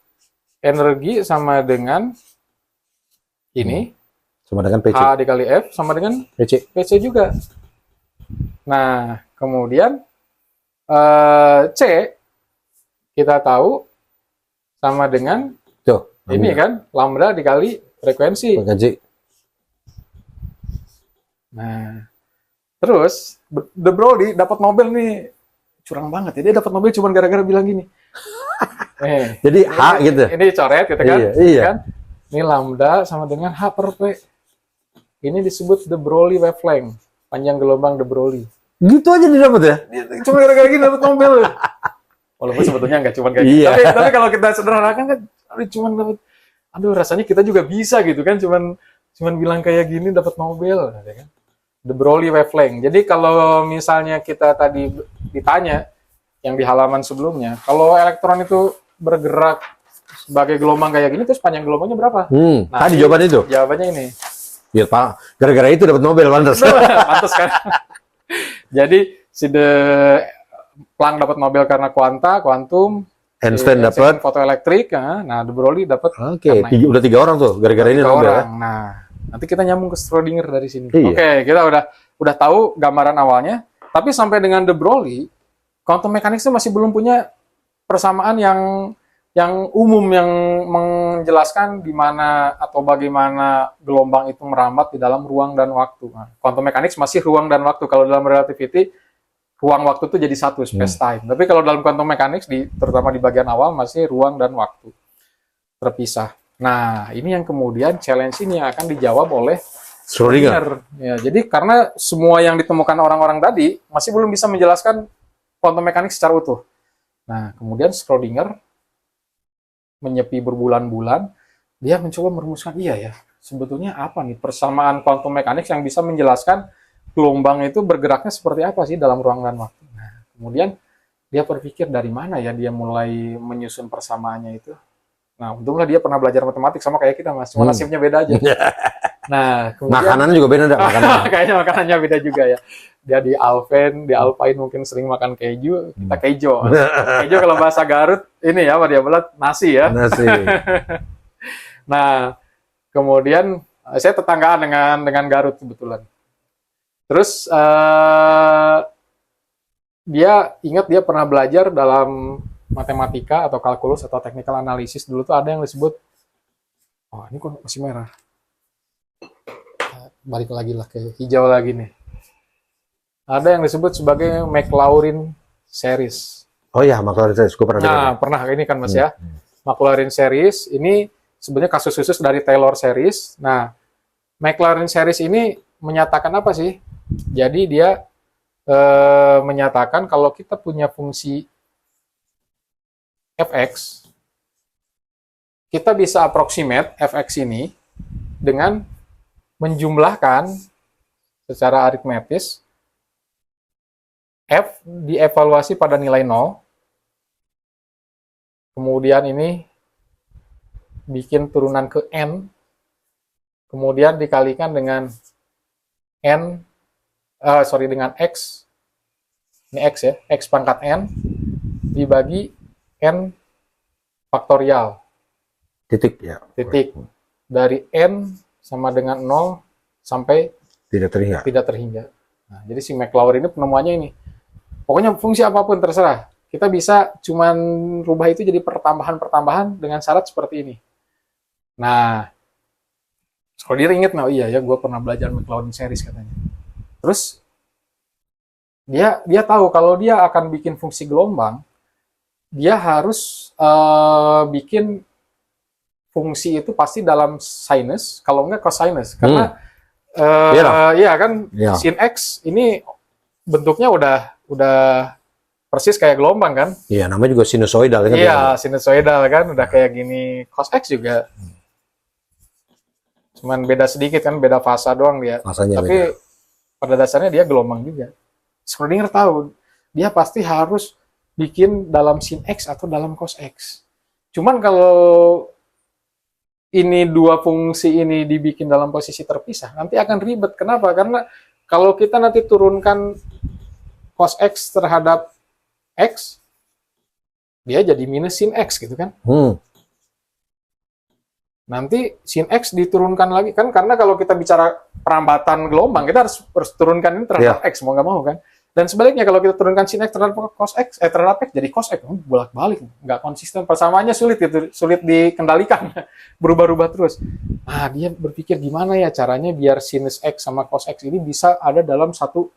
energi sama dengan ini. Sama dengan PC. A dikali F sama dengan PC juga. Nah, kemudian C kita tahu sama dengan ini kan lambda dikali frekuensi. Nah, terus de Broglie dapat Nobel nih, curang banget ya, dia dapat Nobel cuma gara-gara bilang gini. Jadi H gitu. Ini coret gitu kan? Iya. Kan? Ini lambda sama dengan H per P. Ini disebut de Broglie wavelength, panjang gelombang de Broglie. Gitu aja didapat ya? Cuma gara-gara gini dapat Nobel. Walaupun sebetulnya nggak cuma kayak gitu. Tapi kalau kita sederhanakan kan, cuma dapat. Aduh, rasanya kita juga bisa gitu kan, cuman bilang kayak gini dapat Nobel, ya kan? De Broglie wavelength. Jadi kalau misalnya kita tadi ditanya yang di halaman sebelumnya, kalau elektron itu bergerak sebagai gelombang kayak gini, terus panjang gelombangnya berapa? Nah, tadi jawaban itu. Jawabannya ini. Ya Pak, gara-gara itu dapat Nobel, pantas. Pantas kan? Jadi si Planck dapat Nobel karena kuantum, Einstein dapat fotoelektrik, nah de Broglie dapat. Udah 3 orang tuh gara-gara ini Nobel. Nah, nanti kita nyambung ke Schrödinger dari sini. Oke, kita udah tahu gambaran awalnya, tapi sampai dengan de Broglie, quantum mechanics itu masih belum punya persamaan yang umum yang menjelaskan di mana atau bagaimana gelombang itu merambat di dalam ruang dan waktu. Nah, quantum mechanics masih ruang dan waktu. Kalau dalam relativity, ruang waktu itu jadi satu, space time. Tapi kalau dalam quantum mechanics, terutama di bagian awal, masih ruang dan waktu terpisah. Nah, ini yang kemudian challenge ini yang akan dijawab oleh Schrödinger. Ya, jadi karena semua yang ditemukan orang-orang tadi masih belum bisa menjelaskan quantum mechanics secara utuh. Nah, kemudian Schrödinger menyepi berbulan-bulan, dia mencoba merumuskan, iya ya, sebetulnya apa nih persamaan quantum mechanics yang bisa menjelaskan gelombang itu bergeraknya seperti apa sih dalam ruang dan waktu. Nah, kemudian dia berpikir dari mana ya dia mulai menyusun persamaannya itu. Nah, untunglah dia pernah belajar matematik sama kayak kita, Mas. Cuma nasibnya beda aja. Nah, kemudian Makanannya juga beda enggak makanannya? kayaknya makanannya beda juga ya. Dia di Alpine mungkin sering makan keju, kita kejo. Kejo kalau bahasa Garut ini ya, apa dia belat nasi ya. Nasi. Nah, kemudian saya tetanggaan dengan Garut kebetulan. Terus dia pernah belajar dalam matematika atau kalkulus atau technical analysis, dulu tuh ada yang disebut, oh ini kok masih merah, balik lagi lah ke hijau lagi nih, ada yang disebut sebagai Maclaurin series. Oh ya, Maclaurin series, gue pernah dengar. Nah, pernah ini kan Mas ya, Maclaurin series ini sebenarnya kasus khusus dari Taylor series. Nah, Maclaurin series ini menyatakan apa sih? Jadi dia menyatakan kalau kita punya fungsi fx, kita bisa approximate fx ini dengan menjumlahkan secara aritmetis f dievaluasi pada nilai 0, kemudian ini bikin turunan ke n, kemudian dikalikan dengan dengan x, ini x ya, x pangkat n dibagi n faktorial, Titik ya. titik, dari n sama dengan 0 sampai Tidak terhingga. tidak terhingga. Nah, jadi si Maclaurin ini penemuannya ini. Pokoknya fungsi apapun terserah. Kita bisa cuman rubah itu jadi pertambahan-pertambahan dengan syarat seperti ini. Nah, kalau dia inget, oh iya ya, gue pernah belajar Maclaurin series katanya. Terus dia tahu kalau dia akan bikin fungsi gelombang, dia harus bikin fungsi itu pasti dalam sinus, kalau enggak cosinus, karena iya kan, sin x ini bentuknya udah persis kayak gelombang kan? Iya, namanya juga sinusoidal kan? Iya, sinusoidal kan, udah kayak gini. Cos x juga, cuman beda sedikit kan, beda fasa doang dia. Masanya tapi beda. pada dasarnya dia gelombang juga. Schrödinger tahu, dia pasti harus bikin dalam sin x atau dalam cos x. Cuman kalau ini dua fungsi ini dibikin dalam posisi terpisah, nanti akan ribet. Kenapa? Karena kalau kita nanti turunkan cos x terhadap x, dia jadi minus sin x gitu kan. Nanti sin x diturunkan lagi kan, karena kalau kita bicara perambatan gelombang, kita harus turunkan ini terhadap x, mau nggak mau kan. Dan sebaliknya kalau kita turunkan sin x terhadap cos x, terhadap x jadi cos x, bolak-balik, nggak konsisten, persamaannya sulit gitu, sulit dikendalikan, berubah-ubah terus. Nah, dia berpikir gimana ya caranya biar sinus x sama cos x ini bisa ada dalam satu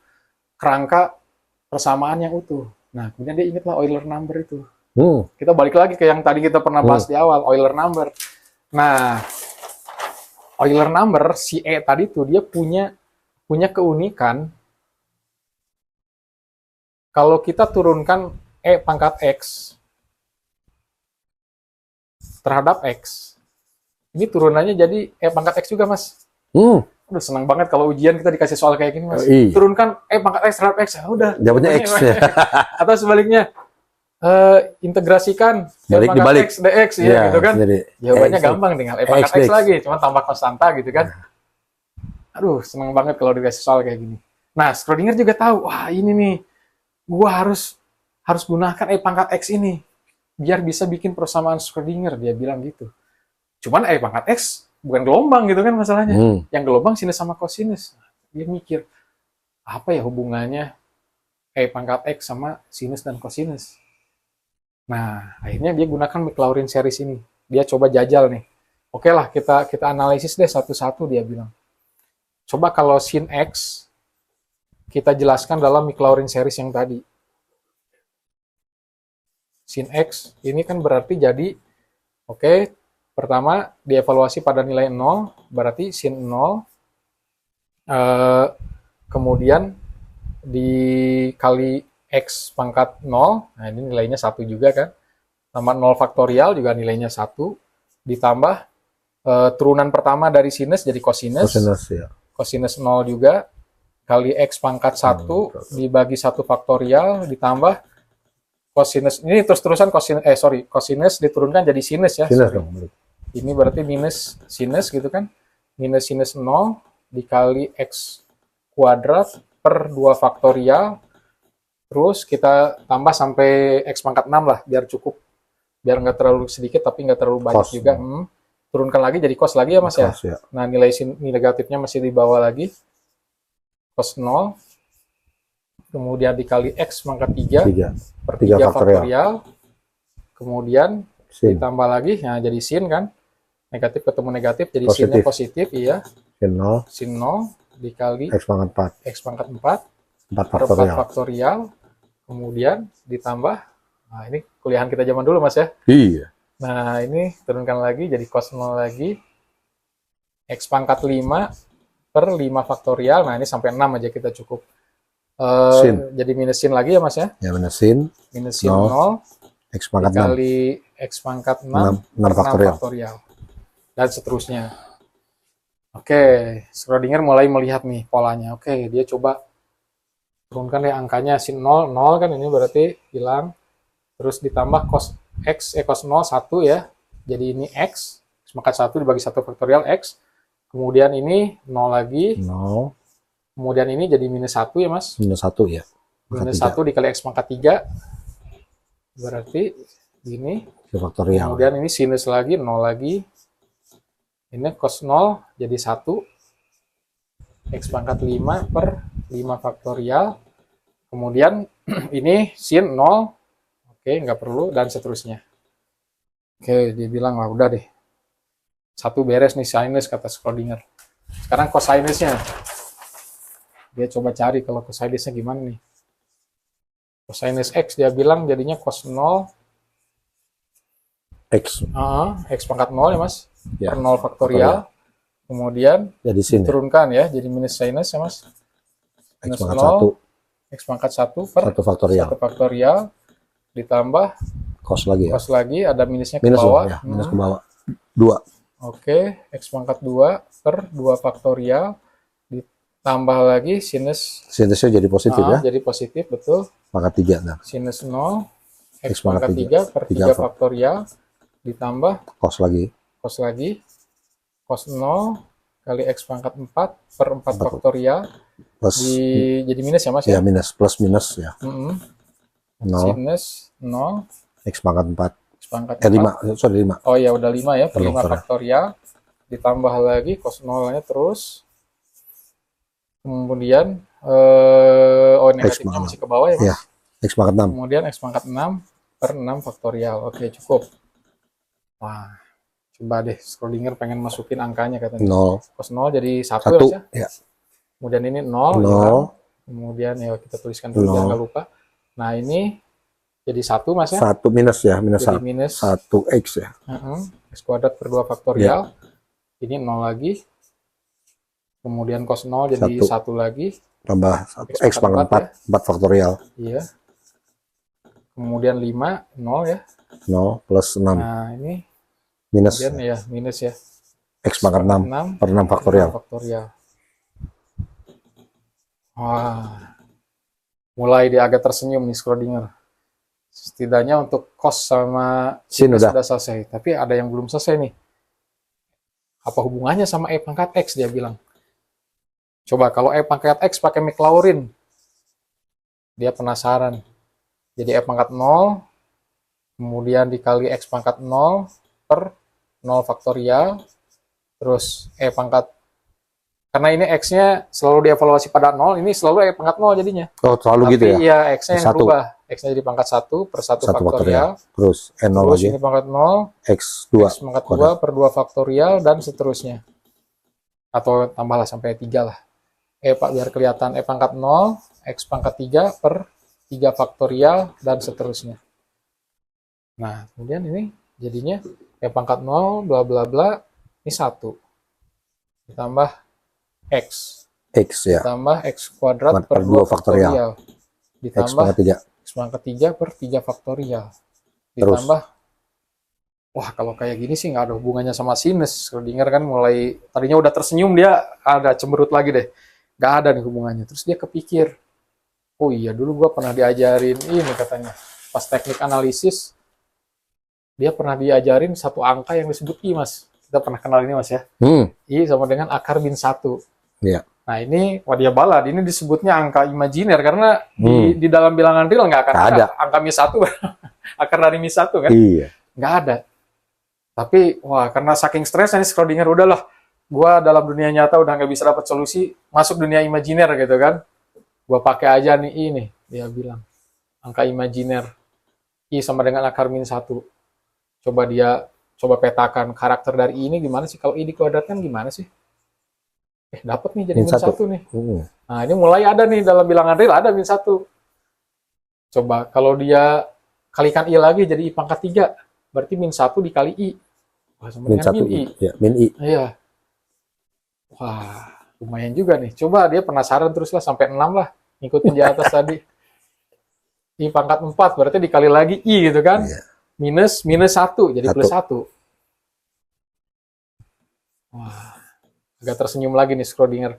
kerangka persamaan yang utuh. Nah, kemudian dia ingatlah Euler number itu. Kita balik lagi ke yang tadi kita pernah bahas di awal, Euler number. Nah, Euler number si E tadi tuh dia punya keunikan. Kalau kita turunkan E pangkat X terhadap X, ini turunannya jadi E pangkat X juga, Mas. Udah senang banget kalau ujian kita dikasih soal kayak gini, Mas. Turunkan E pangkat X terhadap X, udah. Jawabnya X. Atau sebaliknya, integrasikan dibalik X dx ya, gitu kan. Jawabannya gampang, tinggal E pangkat X lagi, cuma tambah konstanta gitu kan. Aduh, senang banget kalau dikasih soal kayak gini. Nah, Schrödinger juga tahu, wah ini nih, gua harus gunakan E pangkat X ini biar bisa bikin persamaan Schrödinger, dia bilang gitu. Cuman E pangkat X bukan gelombang gitu kan masalahnya. Yang gelombang sinus sama kosinus. Dia mikir, apa ya hubungannya E pangkat X sama sinus dan kosinus? Nah, akhirnya dia gunakan Maclaurin series ini. Dia coba jajal nih. Oke lah, kita analisis deh satu-satu, dia bilang. Coba kalau sin X kita jelaskan dalam Maclaurin series yang tadi. Sin X ini kan berarti jadi, oke, pertama dievaluasi pada nilai 0, berarti sin 0, kemudian dikali X pangkat 0, nah ini nilainya 1 juga kan. Tambah 0 faktorial juga nilainya 1. Ditambah turunan pertama dari sinus jadi kosinus. Kosinus ya. Kosinus 0 juga. Kali X pangkat 1 dibagi 1 faktorial. Ditambah kosinus. Ini terus-terusan kosinus diturunkan jadi sinus ya. Sinus Sorry. dong. Ini berarti minus sinus gitu kan. Minus sinus 0 dikali X kuadrat per 2 faktorial. Terus kita tambah sampai X pangkat 6 lah, biar cukup. Biar nggak terlalu sedikit, tapi nggak terlalu banyak Cos. juga. Turunkan lagi jadi cos lagi ya Mas ya. Cos, ya. Nah nilai negatifnya masih di bawah lagi. Cos 0. Kemudian dikali X pangkat 3 per 3 faktorial. Kemudian Sin. ditambah lagi, nah jadi sin kan. Negatif ketemu negatif, jadi Positif. sinnya positif, iya. Sin 0. Sin 0 dikali X pangkat 4. X pangkat 4 4 per 4 faktorial. faktorial. Kemudian ditambah, nah ini kuliahan kita zaman dulu Mas ya. Iya. Nah ini turunkan lagi jadi cos 0 lagi. X pangkat 5 per 5 faktorial. Nah ini sampai 6 aja kita cukup. Sin. Jadi min lagi ya Mas ya. Ya benar sin. Minus 0 0. X pangkat 6. dikali X pangkat 6 6 per 6 faktorial. Dan seterusnya. Oke, Schrödinger mulai melihat nih polanya. Oke, dia coba turunkan deh angkanya sin 0, 0 kan ini berarti hilang. Terus ditambah cos X, cos 0, 1 ya. Jadi ini X pangkat 1 dibagi 1 faktorial X. Kemudian ini 0 lagi. 0. Kemudian ini jadi minus 1 ya Mas. Minus 1 ya. Minus 1 dikali X pangkat 3. Berarti ini. Faktorial. Kemudian ini sinus lagi, 0 lagi. Ini cos 0 jadi 1. X pangkat 5 per 5 faktorial. Kemudian ini sin 0. Oke, nggak perlu. Dan seterusnya. Oke, dia bilang lah udah deh. 1 beres nih sinus kata Schrödinger. Sekarang cosinusnya. Dia coba cari kalau cosinusnya gimana nih. Cosinus X dia bilang jadinya cos 0. X. X pangkat 0 ya Mas. Ya. Per 0 faktorial. Kemudian Jadi sin. turunkan ya, jadi minus sinus ya Mas. X Minus pangkat 0, 1. X pangkat 1 per 1 faktorial. 1 faktorial. Ditambah Cos lagi ya. cos lagi, ada minusnya ke Minus bawah. ya. Minus ke bawah. 2. Oke, X pangkat 2 per 2 faktorial. Ditambah lagi sinus. Sinusnya jadi positif ya. Jadi positif, betul. Pangkat 3. Nah. Sinus 0, X X pangkat pangkat 3 per 3 faktorial. Ditambah Cos lagi. cos lagi. Cos 0 kali X pangkat 4 per 4 faktorial. Plus. Jadi minus ya Mas Ya ya? minus. Plus minus ya. 0. Sinus 0, X pangkat 4. X pangkat 5. 4. Sorry 5. Oh ya udah 5 ya, per 5 Sorry. faktorial. Ditambah lagi cos 0-nya terus. Kemudian, negatifnya pangkat masih ke bawah ya Mas? Ya. X pangkat 6. Kemudian X pangkat 6 per 6 faktorial. Oke, cukup. Wah, coba deh, Schrödinger pengen masukin angkanya katanya. 0. Cos 0 jadi 1 1. ya? Ya. Kemudian ini 0. 0. Ya. Kemudian ya kita tuliskan dulu biar 0. nggak lupa. Nah ini jadi 1 Mas ya? 1 minus ya. Minus Jadi 1. minus 1 X ya. X kuadrat per 2 faktorial. Ini 0 lagi. Kemudian cos 0 jadi 1 lagi. Tambah 1. X pangkat 4. 4 faktorial. Iya. Kemudian 5, 0 ya. 0 plus 6. Nah ini. Minus. Kemudian ya minus ya. X pangkat 6 per 6 faktorial. Wah. Mulai dia agak tersenyum nih Schrödinger. Setidaknya untuk cos sama Sin sinus udah. sudah selesai. Tapi ada yang belum selesai nih. Apa hubungannya sama E pangkat X dia bilang. Coba kalau E pangkat X pakai Maclaurin. Dia penasaran. Jadi E pangkat 0. Kemudian dikali X pangkat 0 per 0 faktorial. Terus E pangkat. Karena ini X-nya selalu dievaluasi pada 0. Ini selalu E pangkat 0 jadinya. Oh, selalu Tapi gitu ya. iya X-nya yang 1. berubah. X-nya jadi pangkat 1 per 1 faktorial. Terus N0 Terus lagi. ini pangkat 0. X2. X pangkat 2 per 2 faktorial dan seterusnya. Atau tambahlah sampai 3 lah. Biar kelihatan E pangkat 0, X pangkat 3 per 3 faktorial dan seterusnya. Nah, kemudian ini jadinya E pangkat 0 bla bla bla ini 1. Ditambah X. X ya. Ditambah X kuadrat per 2 2 faktorial. X pangkat 3. X pangkat 3 per 3 faktorial. Terus? Ditambah, wah kalau kayak gini sih nggak ada hubungannya sama sinus. Schrödinger kan mulai, tadinya udah tersenyum, dia ada cemberut lagi deh. Nggak ada nih hubungannya. Terus dia kepikir, oh iya dulu gua pernah diajarin ini katanya. Pas teknik analisis, dia pernah diajarin satu angka yang disebut I, Mas. Kita pernah kenal ini, Mas ya. I sama dengan akar min 1. Iya. Nah ini wadia balad, ini disebutnya angka imajiner karena di dalam bilangan real nggak akan ada angka min 1 akar dari min 1 kan? Iya. Nggak ada. Tapi wah karena saking stresnya nih Schrödinger, udahlah, gua dalam dunia nyata udah nggak bisa dapat solusi, masuk dunia imajiner gitu kan? Gua pakai aja nih ini, dia bilang angka imajiner I sama dengan akar min 1. Coba petakan karakter dari I ini gimana sih? Kalau I dikuadratkan gimana sih? Dapat nih jadi min 1 nih. Nah, ini mulai ada nih dalam bilangan real, ada min 1. Coba kalau dia kalikan I lagi jadi I pangkat 3, berarti min 1 dikali I. Wah, sama Min dengan 1 min I. ya, min I. Iya. Wah, lumayan juga nih. Coba dia penasaran terus lah sampai 6 lah. Ngikutin di atas tadi. I pangkat 4, berarti dikali lagi I gitu kan. Iya. Minus 1, jadi plus 1. Wah. Agak tersenyum lagi nih Schrödinger.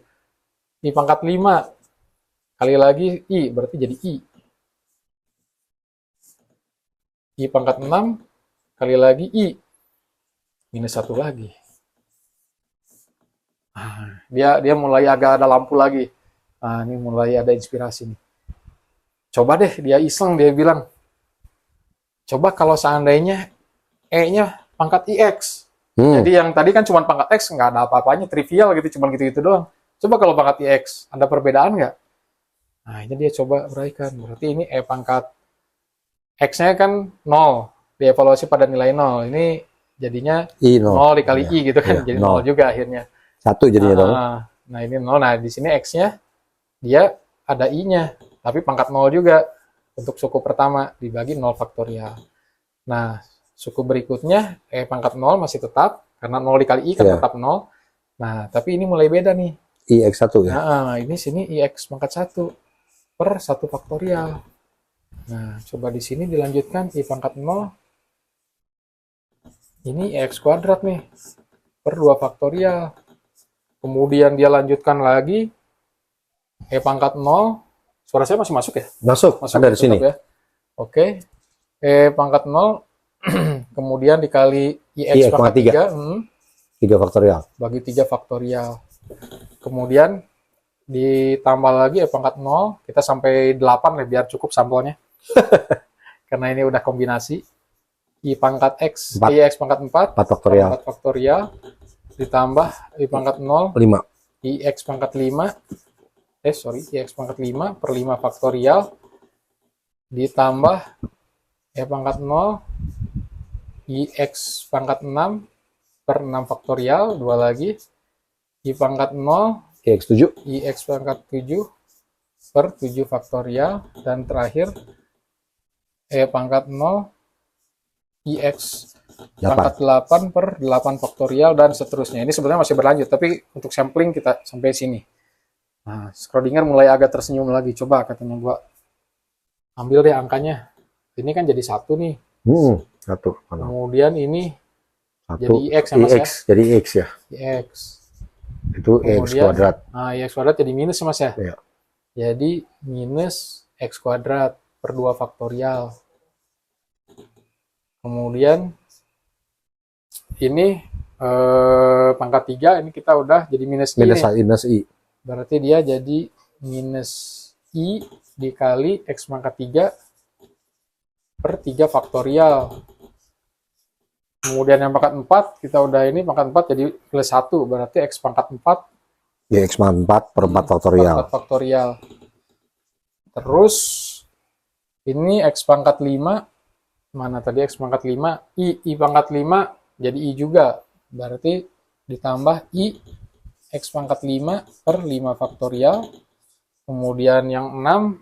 I pangkat 5 kali lagi I, berarti jadi I. I pangkat 6 kali lagi I, minus 1 lagi. Dia mulai agak ada lampu lagi. Ini mulai ada inspirasi nih. Coba deh, dia iseng, dia bilang, coba kalau seandainya E-nya pangkat IX. Jadi yang tadi kan cuma pangkat X, nggak ada apa-apanya, trivial gitu, cuma gitu-gitu doang. Coba kalau pangkat IX, ada perbedaan nggak? Nah, ini dia coba uraikan. Berarti ini E pangkat X-nya kan 0, dievaluasi pada nilai 0. Ini jadinya I 0 dikali I gitu kan, jadi 0 juga akhirnya. 1 jadinya dong. Nah, ini 0. Nah, di sini X-nya, dia ada I-nya, tapi pangkat 0 juga. Untuk suku pertama, dibagi 0 faktorial. Nah, suku berikutnya, E pangkat 0 masih tetap, karena 0 dikali I kan tetap 0. Nah, tapi ini mulai beda nih. IX1 ya? Nah, ini sini IX pangkat 1 per 1 faktorial. Nah, coba di sini dilanjutkan I pangkat 0. Ini IX kuadrat nih, per 2 faktorial. Kemudian dia lanjutkan lagi, E pangkat 0. Suara saya masih masuk ya? Masuk ada di sini. Ya? Oke. E pangkat 0. Kemudian dikali IX pangkat 3. 3 faktorial. Bagi 3 faktorial. Kemudian ditambah lagi E pangkat 0. Kita sampai 8 ya, biar cukup sampelnya. Karena ini udah kombinasi. I pangkat X, IX pangkat 4. 4 faktorial. 4 faktorial. Ditambah I pangkat 0. 5. IX pangkat 5. IX pangkat 5 per 5 faktorial. Ditambah E pangkat 0. IX pangkat 6 per 6 faktorial, 2 lagi. I pangkat 0, IX7. IX pangkat 7 per 7 faktorial. Dan terakhir, E pangkat 0, IX pangkat 8 per 8 faktorial, dan seterusnya. Ini sebenarnya masih berlanjut, tapi untuk sampling kita sampai sini. Nah, Schrödinger mulai agak tersenyum lagi. Coba katanya gua ambil deh angkanya. Ini kan jadi 1 nih. 1. Kemudian ini 1. jadi IX ya, Mas ya? Jadi X ya. IX. Itu X kuadrat. Nah, X kuadrat jadi minus ya, Mas ya? Iya. Jadi minus X kuadrat per 2 faktorial. Kemudian ini pangkat 3, ini kita udah jadi minus I. Minus I. Berarti dia jadi minus I dikali X pangkat 3 per 3 faktorial. Kemudian yang pangkat 4, kita udah ini pangkat 4 jadi plus 1. Berarti X pangkat 4. Ya, X pangkat 4 per 4 faktorial. 4 faktorial. Terus, ini X pangkat 5. Mana tadi X pangkat 5? I pangkat 5 jadi I juga. Berarti ditambah I X pangkat 5 per 5 faktorial. Kemudian yang 6,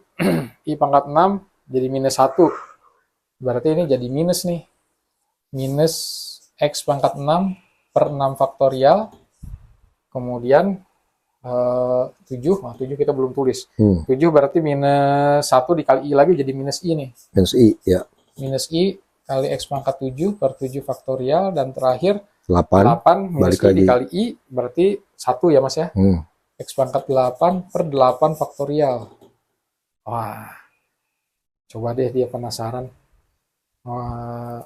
I pangkat 6 jadi minus 1. Berarti ini jadi minus nih. Minus X pangkat 6 per 6 faktorial. Kemudian 7, nah 7 kita belum tulis. Hmm. 7 berarti minus 1 dikali I lagi jadi minus I nih. Minus I, ya. Minus I kali X pangkat 7 per 7 faktorial, dan terakhir 8. 8 minus balik I lagi. dikali I berarti 1 ya Mas ya. Hmm. X pangkat 8 per 8 faktorial. Wah, coba deh dia penasaran. Wah,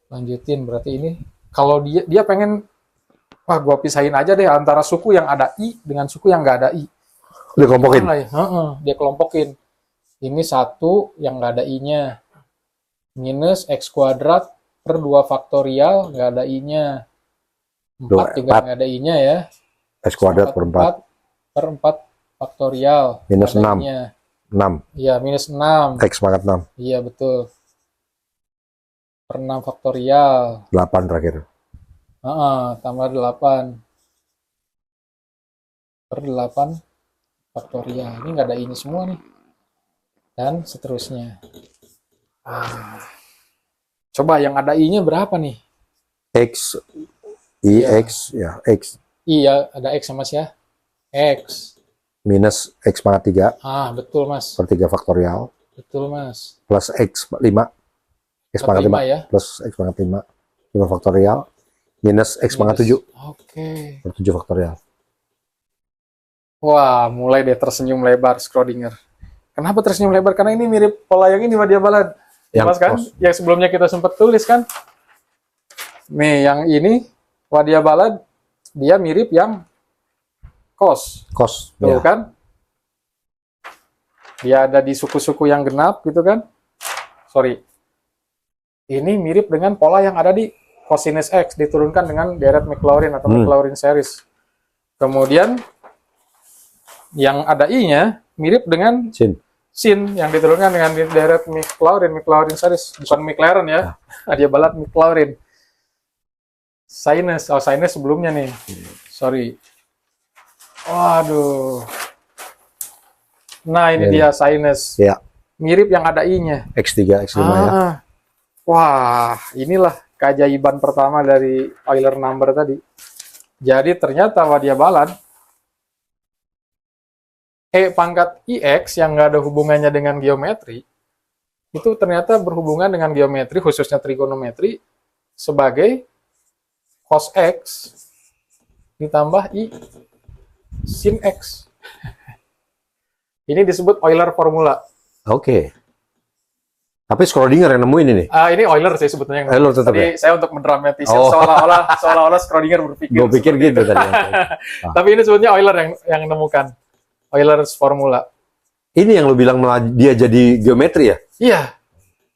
lanjutin berarti ini. Kalau dia pengen, wah gua pisahin aja deh antara suku yang ada I dengan suku yang nggak ada I. Udah kelompokin. Gimana ya? Dia kelompokin. Ini 1 yang nggak ada I-nya. Minus X kuadrat per 2 faktorial, nggak ada I-nya. 4 juga nggak ada I-nya ya. X kuadrat per 4. Per 4 faktorial. Minus nggak ada 6. I-nya. 6. Iya, minus 6. X pangkat 6. Iya, betul. Per 6 faktorial. 8 terakhir. Tambah 8. Per 8 faktorial. Ini nggak ada ini semua nih. Dan seterusnya. Coba yang ada I-nya berapa nih? X, I, Iya. X, ya, X. Iya, ada X sama Mas ya. X. Minus X pangkat 3 Betul Mas. per 3 faktorial. Betul Mas. Plus X 5. X pangkat 5 ya. plus X pangkat 5. 5 faktorial. Minus X pangkat 7 Oke. per 7 faktorial. Wah, mulai deh tersenyum lebar Schrödinger. Kenapa tersenyum lebar? Karena ini mirip pola yang ini Wadia Balad. Yang Mas kan? cos. Yang sebelumnya kita sempat tulis kan? Nih, yang ini Wadia Balad dia mirip yang cos. Cos. Tuh Ya. kan? Dia ada di suku-suku yang genap gitu kan? Sorry. Ini mirip dengan pola yang ada di cosinus X diturunkan dengan deret Maclaurin atau Maclaurin series. Kemudian yang ada I-nya mirip dengan sin yang diturunkan dengan deret Maclaurin series, bukan McLaren ya. Dia Balad Maclaurin. Sinus, sinus sebelumnya nih. Sorry. Waduh. Nah, ini dia sinus. Ya. Mirip yang ada I-nya. X3, X5 ya. Wah, inilah keajaiban pertama dari Euler number tadi. Jadi ternyata Wadia Balad E pangkat IX yang nggak ada hubungannya dengan geometri, itu ternyata berhubungan dengan geometri, khususnya trigonometri, sebagai cos X ditambah I sin X. Ini disebut Euler formula. Oke. Tapi Schrödinger yang nemuin ini. Ini Euler sih sebetulnya. Euler tetap Tadi ya? saya untuk mendramatisir Oh. seolah-olah Schrödinger berpikir. Gue pikir seperti gitu itu. tadi. Tapi ini sebetulnya Euler yang menemukan. Euler's formula. Ini yang lu bilang dia jadi geometri ya? Iya.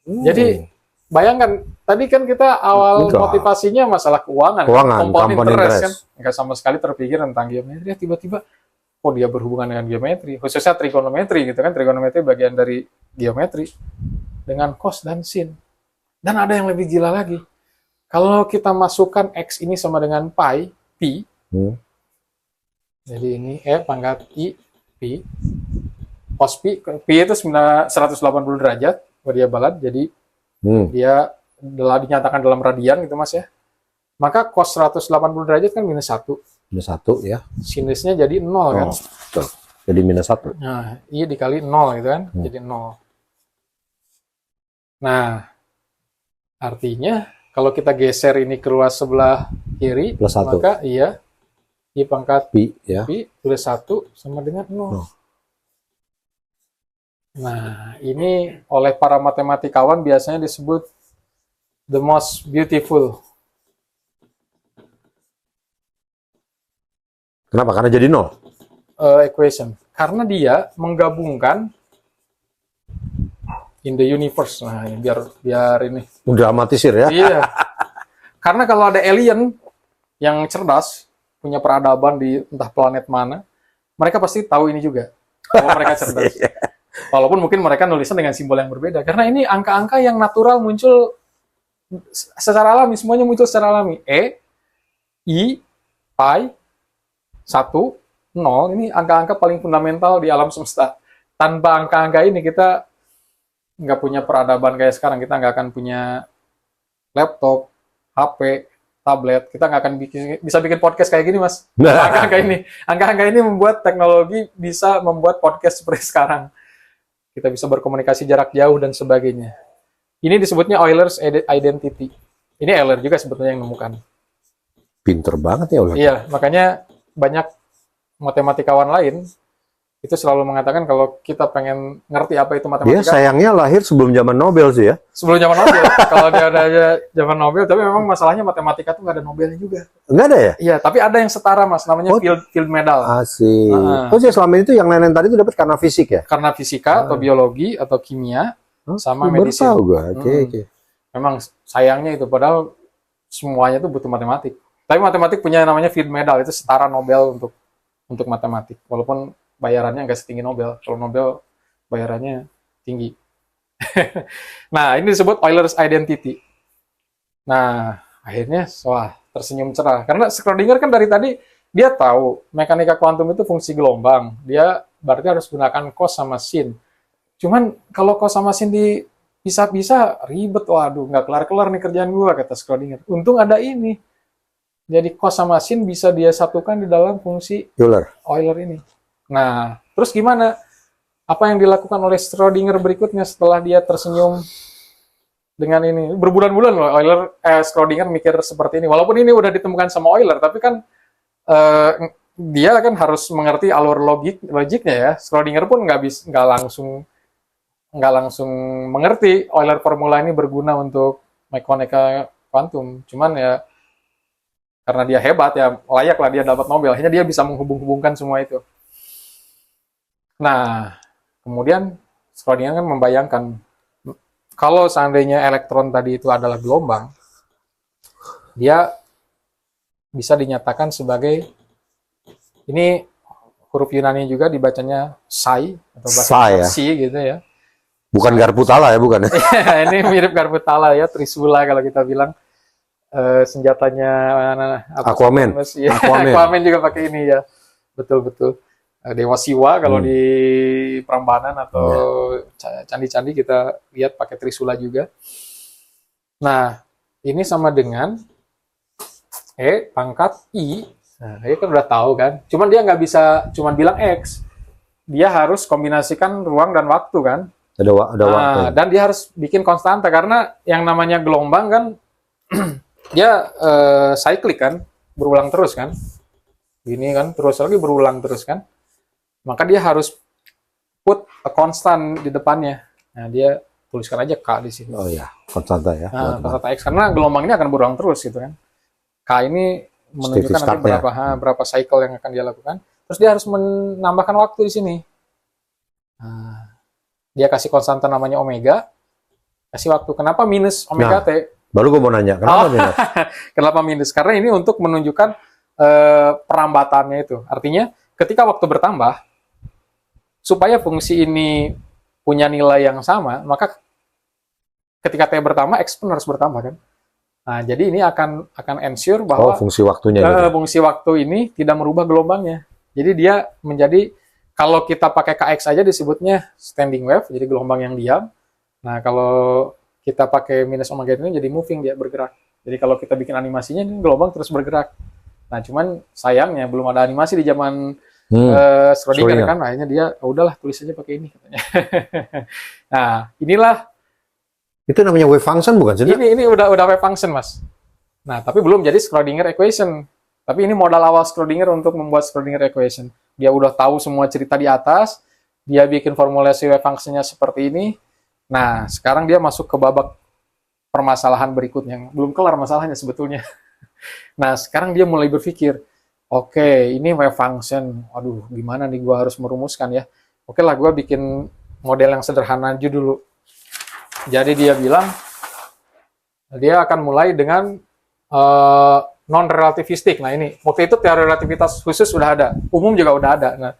Jadi bayangkan tadi kan kita awal Enggak. motivasinya masalah keuangan, Compound interest. kan, nggak sama sekali terpikir tentang geometri. Tiba-tiba, oh dia berhubungan dengan geometri, khususnya trigonometri gitu kan, trigonometri bagian dari geometri dengan cos dan sin. Dan ada yang lebih gila lagi, kalau kita masukkan x ini sama dengan pi, jadi ini pangkat i pi, cos pi itu 180 derajat, Wadia Balad, jadi dia dinyatakan dalam radian gitu Mas ya. Maka cos 180 derajat kan minus 1. Minus 1 ya. Sinusnya jadi 0 kan. Betul. Jadi minus 1. Nah, iya dikali 0 gitu kan. Jadi 0. Nah, artinya kalau kita geser ini ke ruas sebelah kiri, Plus 1. maka iya I pangkat Pi ya. pi plus 1 sama dengan 0. Nah, ini oleh para matematikawan biasanya disebut the most beautiful. Kenapa? Karena jadi 0. Equation. Karena dia menggabungkan in the universe. Nah, ini biar ini. Dramatisir ya. Iya. Karena kalau ada alien yang cerdas, punya peradaban di entah planet mana, mereka pasti tahu ini juga. Bahwa mereka cerdas. Walaupun mungkin mereka nulisnya dengan simbol yang berbeda. Karena ini angka-angka yang natural muncul secara alami, semuanya muncul secara alami. E, I, pi, 1, 0, ini angka-angka paling fundamental di alam semesta. Tanpa angka-angka ini kita nggak punya peradaban kayak sekarang. Kita nggak akan punya laptop, HP, tablet, kita nggak akan bisa bikin podcast kayak gini, Mas. Angka-angka ini. Angka-angka ini membuat teknologi bisa membuat podcast seperti sekarang. Kita bisa berkomunikasi jarak jauh dan sebagainya. Ini disebutnya Euler's Identity. Ini Euler juga sebetulnya yang menemukan. Pinter banget ya Euler. Iya, makanya banyak matematikawan lain itu selalu mengatakan kalau kita pengen ngerti apa itu Dia matematika, sayangnya lahir sebelum zaman Nobel sih ya. sebelum zaman Nobel. Kalau dia ada aja zaman Nobel, tapi memang masalahnya matematika tuh nggak ada Nobelnya juga. Enggak ada ya? Iya, tapi ada yang setara, Mas, namanya field medal. Asik. Ah. Oh, jadi selama itu yang lain itu dapat karena fisik ya? Karena fisika atau biologi atau kimia sama Baru medicine. tahu gua. Oke. Memang sayangnya itu, padahal semuanya tuh butuh matematik. Tapi matematik punya namanya field medal, itu setara Nobel untuk matematik. Walaupun bayarannya nggak setinggi Nobel. Kalau Nobel bayarannya tinggi. Nah, ini disebut Euler's Identity. Nah, akhirnya wah, tersenyum cerah. Karena Schrödinger kan dari tadi dia tahu mekanika kuantum itu fungsi gelombang. Dia berarti harus gunakan cos sama sin. Cuman kalau cos sama sin dipisah-pisah ribet. Waduh, nggak kelar-kelar nih kerjaan gua, kata Schrödinger. Untung ada ini. Jadi cos sama sin bisa dia satukan di dalam fungsi Euler ini. Nah, terus gimana? Apa yang dilakukan oleh Schrödinger berikutnya setelah dia tersenyum dengan ini? Berbulan-bulan loh Schrödinger mikir seperti ini. Walaupun ini udah ditemukan sama Euler, tapi kan dia kan harus mengerti alur logiknya ya. Schrödinger pun nggak langsung mengerti Euler formula ini berguna untuk mekanika kuantum. Cuman ya karena dia hebat ya, layaklah dia dapat Nobel. Akhirnya dia bisa menghubung-hubungkan semua itu. Nah, kemudian Schrödinger kan membayangkan kalau seandainya elektron tadi itu adalah gelombang, dia bisa dinyatakan sebagai, ini huruf Yunani juga dibacanya psi atau bahasa psi gitu ya. Bukan Garputala ya, bukan? Ini mirip Garputala ya, Trisula kalau kita bilang. Senjatanya Aquaman. Ya, Aquaman juga pakai ini ya. Betul-betul. Dewa Siwa kalau di Prambanan atau candi-candi kita lihat pakai Trisula juga. Nah, ini sama dengan pangkat I. Nah, dia kan udah tahu kan. Cuman dia nggak bisa cuman bilang X. Dia harus kombinasikan ruang dan waktu kan. Ada waktu. Dan dia harus bikin konstanta karena yang namanya gelombang kan dia cyclic kan, berulang terus kan. Gini kan, terus lagi berulang terus kan. Maka dia harus put a constant di depannya. Nah, dia tuliskan aja K di sini. Oh ya, konstanta ya. Nah, konstanta X karena gelombang ini akan berulang terus gitu kan. K ini menunjukkan nanti berapa cycle yang akan dia lakukan. Terus dia harus menambahkan waktu di sini. Nah, dia kasih konstanta namanya omega. Kasih waktu. Kenapa minus omega T? Baru gue mau nanya, kenapa minus? Kenapa minus? Karena ini untuk menunjukkan perambatannya itu. Artinya, ketika waktu bertambah, supaya fungsi ini punya nilai yang sama, maka ketika T bertambah, X pun harus bertambah kan. Nah, jadi ini akan ensure bahwa fungsi waktunya gitu. Fungsi waktu ini tidak merubah gelombangnya. Jadi dia menjadi, kalau kita pakai KX aja disebutnya standing wave, jadi gelombang yang diam. Nah, kalau kita pakai minus omega ini jadi moving, dia bergerak. Jadi kalau kita bikin animasinya, ini gelombang terus bergerak. Nah, cuman sayangnya belum ada animasi di zaman Schrödinger kan, akhirnya dia, udahlah tulis aja pakai ini katanya. Nah, inilah. Itu namanya wave function bukan sih? Ini udah wave function, Mas. Nah, tapi belum jadi Schrödinger equation. Tapi ini modal awal Schrödinger untuk membuat Schrödinger equation. Dia udah tahu semua cerita di atas, dia bikin formulasi wave function-nya seperti ini. Nah, sekarang dia masuk ke babak permasalahan berikutnya. Belum kelar masalahnya sebetulnya. Nah, sekarang dia mulai berpikir, oke, ini wave function. Aduh, gimana nih gua harus merumuskan ya. Oke lah, gua bikin model yang sederhana aja dulu. Jadi dia bilang, dia akan mulai dengan non-relativistik. Nah ini, waktu itu teori relativitas khusus udah ada. Umum juga udah ada. Nah,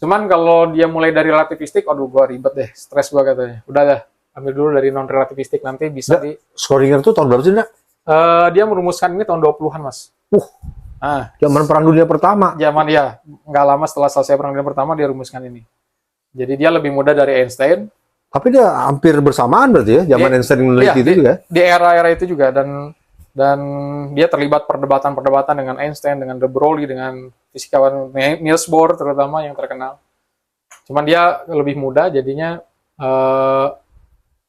cuman kalau dia mulai dari relativistik, aduh gua ribet deh, stres gua katanya. Udah dah, ambil dulu dari non-relativistik, nanti bisa di... Schrödinger itu tahun berapa sih, Nak? Dia merumuskan ini tahun 20-an, Mas. Zaman Perang Dunia Pertama. Zaman ya, nggak lama setelah selesai Perang Dunia Pertama dia rumuskan ini. Jadi dia lebih muda dari Einstein. Tapi dia hampir bersamaan berarti ya, zaman Einstein meneliti itu juga. Di era-era itu juga, dan dan dia terlibat perdebatan-perdebatan dengan Einstein, dengan De Broglie, dengan fisikawan Niels Bohr terutama yang terkenal. Cuman dia lebih muda, jadinya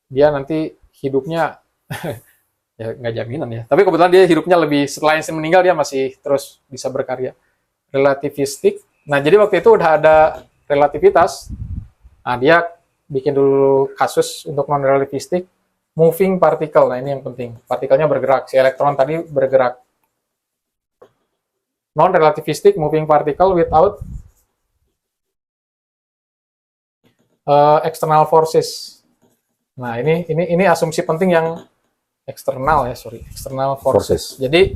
dia nanti hidupnya ya nggak jaminan ya. Tapi kebetulan dia hidupnya lebih, setelah Einstein meninggal dia masih terus bisa berkarya. Relativistik. Nah, jadi waktu itu udah ada relativitas. Nah, dia bikin dulu kasus untuk non-relativistik, moving particle. Nah, ini yang penting. Partikelnya bergerak, si elektron tadi bergerak. Non-relativistic moving particle without external forces. Nah, ini asumsi penting yang external forces. Jadi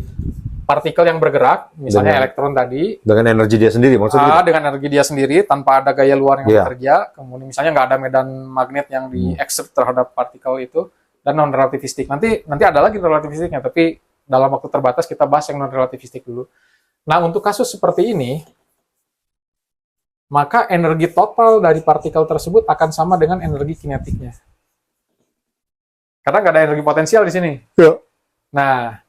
partikel yang bergerak, misalnya elektron tadi, dengan energi dia sendiri maksudnya. Dengan energi dia sendiri tanpa ada gaya luar yang bekerja, kemudian misalnya nggak ada medan magnet yang diekstrak terhadap partikel itu, dan non relativistik. Nanti ada lagi relativistiknya, tapi dalam waktu terbatas kita bahas yang non relativistik dulu. Nah, untuk kasus seperti ini, maka energi total dari partikel tersebut akan sama dengan energi kinetiknya. Karena nggak ada energi potensial di sini. Ya. Nah,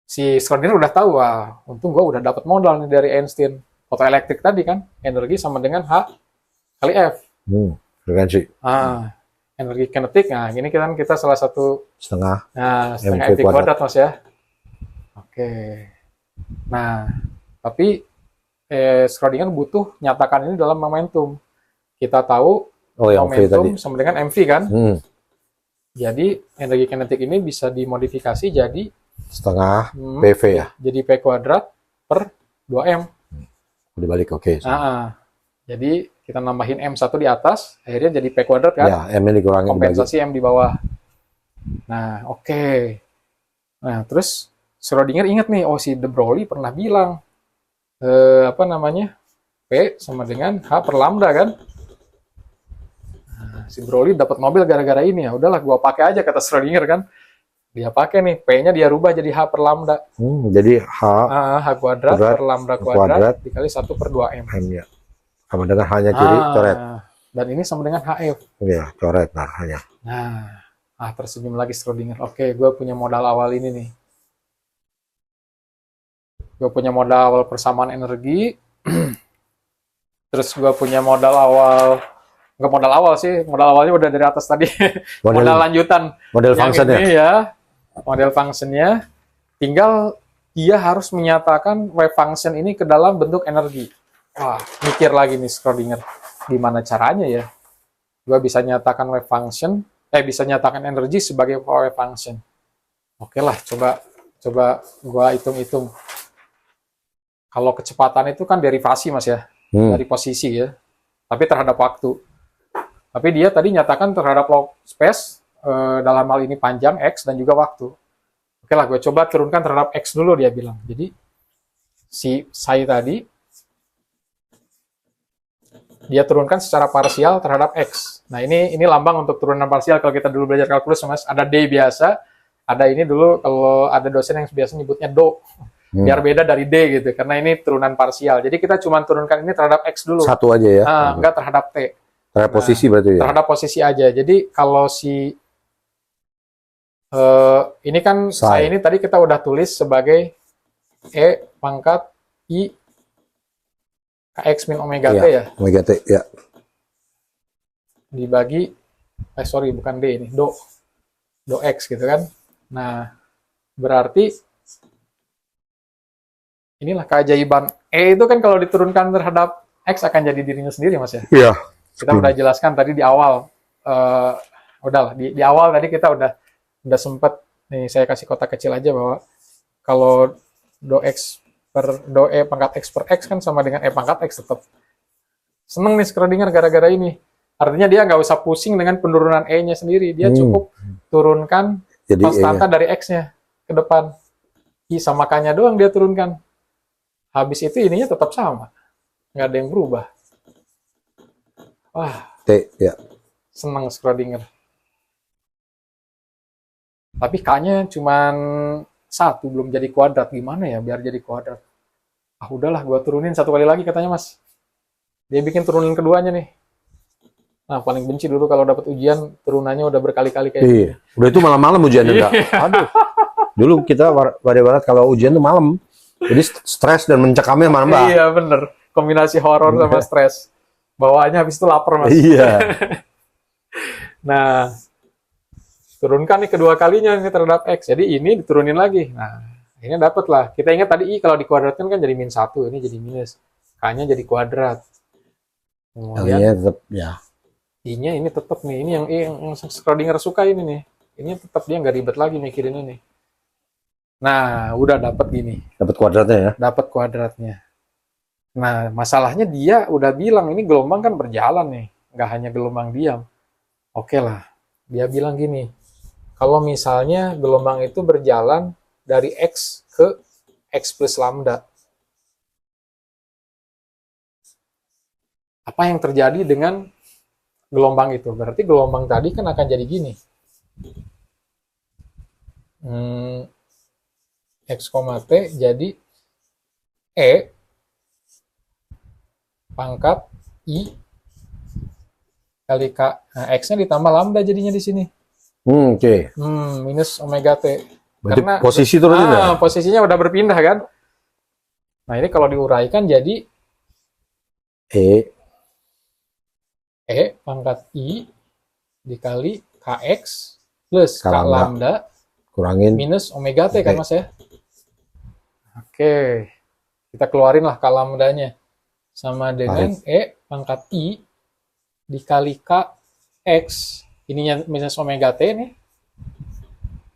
si Schrödinger udah tahu, wah, untung gue udah dapat modal nih dari Einstein. Fotoelektrik tadi kan, energi sama dengan H kali F. Frekuensi. Energi kinetik, nah ini kan kita salah satu setengah MV kuadrat mas ya. Oke. Nah, tapi Schrödinger butuh nyatakan ini dalam momentum. Kita tahu momentum sama dengan MV kan. Jadi energi kinetik ini bisa dimodifikasi jadi setengah PV ya. Jadi P kuadrat per 2M. Dibalik, oke. Jadi kita nambahin M1 di atas, akhirnya jadi P kuadrat kan. Ya, M-nya dikurangi. Kompensasi M di bawah. Nah, oke. Nah, terus Schrödinger ingat nih, si De Broglie pernah bilang P sama dengan H per lambda kan. Nah, si Broglie dapat Nobel gara-gara ini ya. Udahlah, gua pakai aja kata Schrödinger kan. Dia pakai nih, P-nya dia rubah jadi H per lambda. Jadi H kuadrat per lambda kuadrat dikali 1 per 2M. M-nya. Sama dengan H-nya kiri, coret. Dan ini sama dengan HF. Iya, coret nah H-nya. Nah, tersenyum lagi Schrödinger. Oke, gue punya modal awal ini nih. Gue punya modal awal persamaan energi. Terus gue punya modal awal, nggak modal awal sih, modal awalnya udah dari atas tadi. Modal lanjutan. Model functionnya. Ya, model functionnya. Tinggal dia harus menyatakan wave function ini ke dalam bentuk energi. Wah, mikir lagi nih Schrödinger. Gimana caranya ya? Gue bisa nyatakan wave function, bisa nyatakan energi sebagai wave function. Oke lah, coba gue hitung-hitung. Kalau kecepatan itu kan derivasi mas ya, dari posisi ya, tapi terhadap waktu. Tapi dia tadi nyatakan terhadap log space, dalam hal ini panjang X dan juga waktu. Oke lah, gue coba turunkan terhadap X dulu dia bilang. Jadi si psi tadi dia turunkan secara parsial terhadap X. Nah ini lambang untuk turunan parsial kalau kita dulu belajar kalkulus mas. Ada D biasa, ada ini dulu kalau ada dosen yang biasa nyebutnya do. Biar beda dari D gitu, karena ini turunan parsial. Jadi kita cuma turunkan ini terhadap X dulu. Satu aja ya? Enggak terhadap T. Terhadap posisi berarti ya? Terhadap posisi aja. Jadi kalau si ini kan saya ini tadi kita udah tulis sebagai E pangkat I Kx min omega T ya? Omega T, ya. Dibagi, bukan D ini, do X gitu kan. Nah, berarti inilah keajaiban. E itu kan kalau diturunkan terhadap X akan jadi dirinya sendiri mas ya? Iya. Kita udah jelaskan tadi di awal. Udahlah, di awal tadi kita udah sempat, nih saya kasih kotak kecil aja bahwa kalau do E pangkat X per X kan sama dengan E pangkat X tetap. Seneng nih Schrödinger gara-gara ini. Artinya dia nggak usah pusing dengan penurunan E-nya sendiri. Dia cukup turunkan konstanta dari X-nya ke depan. I sama K-nya doang dia turunkan. Habis itu ininya tetap sama. Nggak ada yang berubah. Wah. T, ya. Seneng Schrödinger. Tapi K-nya cuman 1, belum jadi kuadrat. Gimana ya biar jadi kuadrat? Udahlah, gua turunin 1 kali lagi katanya mas. Dia bikin turunin keduanya nih. Nah, paling benci dulu kalau dapat ujian turunannya udah berkali-kali kayak Iya. Udah itu malam-malam ujiannya enggak. Aduh. Dulu kita pada barat kalau ujian tuh malam. Jadi stres dan mencekamnya malam, Mbak. Iya, bener. Kombinasi horor sama stres. Bawaannya habis itu lapar, Mas. Iya. Nah, turunkan nih kedua kalinya ini terhadap X. Jadi ini diturunin lagi. Nah, ini dapat lah. Kita ingat tadi I kalau dikuadratkan kan jadi -1. Ini jadi minus. K-nya jadi kuadrat. Kemudian Kalinya tetap ya. I-nya ini tetap nih. Ini yang Schrödinger suka ini nih. Ini tetap dia nggak ribet lagi mikirin ini. Nah, udah dapat gini. Dapat kuadratnya ya. Dapat kuadratnya. Nah, masalahnya dia udah bilang ini gelombang kan berjalan nih. Nggak hanya gelombang diam. Oke lah. Dia bilang gini. Kalau misalnya gelombang itu berjalan dari X ke X plus lambda. Apa yang terjadi dengan gelombang itu? Berarti gelombang tadi kan akan jadi gini. X, T jadi E pangkat I kali K. Nah, X-nya ditambah lambda jadinya di sini. Oke. Minus omega T. Berarti Karena posisi turun ya? posisinya udah berpindah kan. Nah, ini kalau diuraikan jadi E pangkat I dikali KX plus K lambda kurangin minus omega T kan Mas ya. Oke. Kita keluarin lah K lambdanya. Sama dengan E pangkat I dikali KX. Ininya minus omega T nih.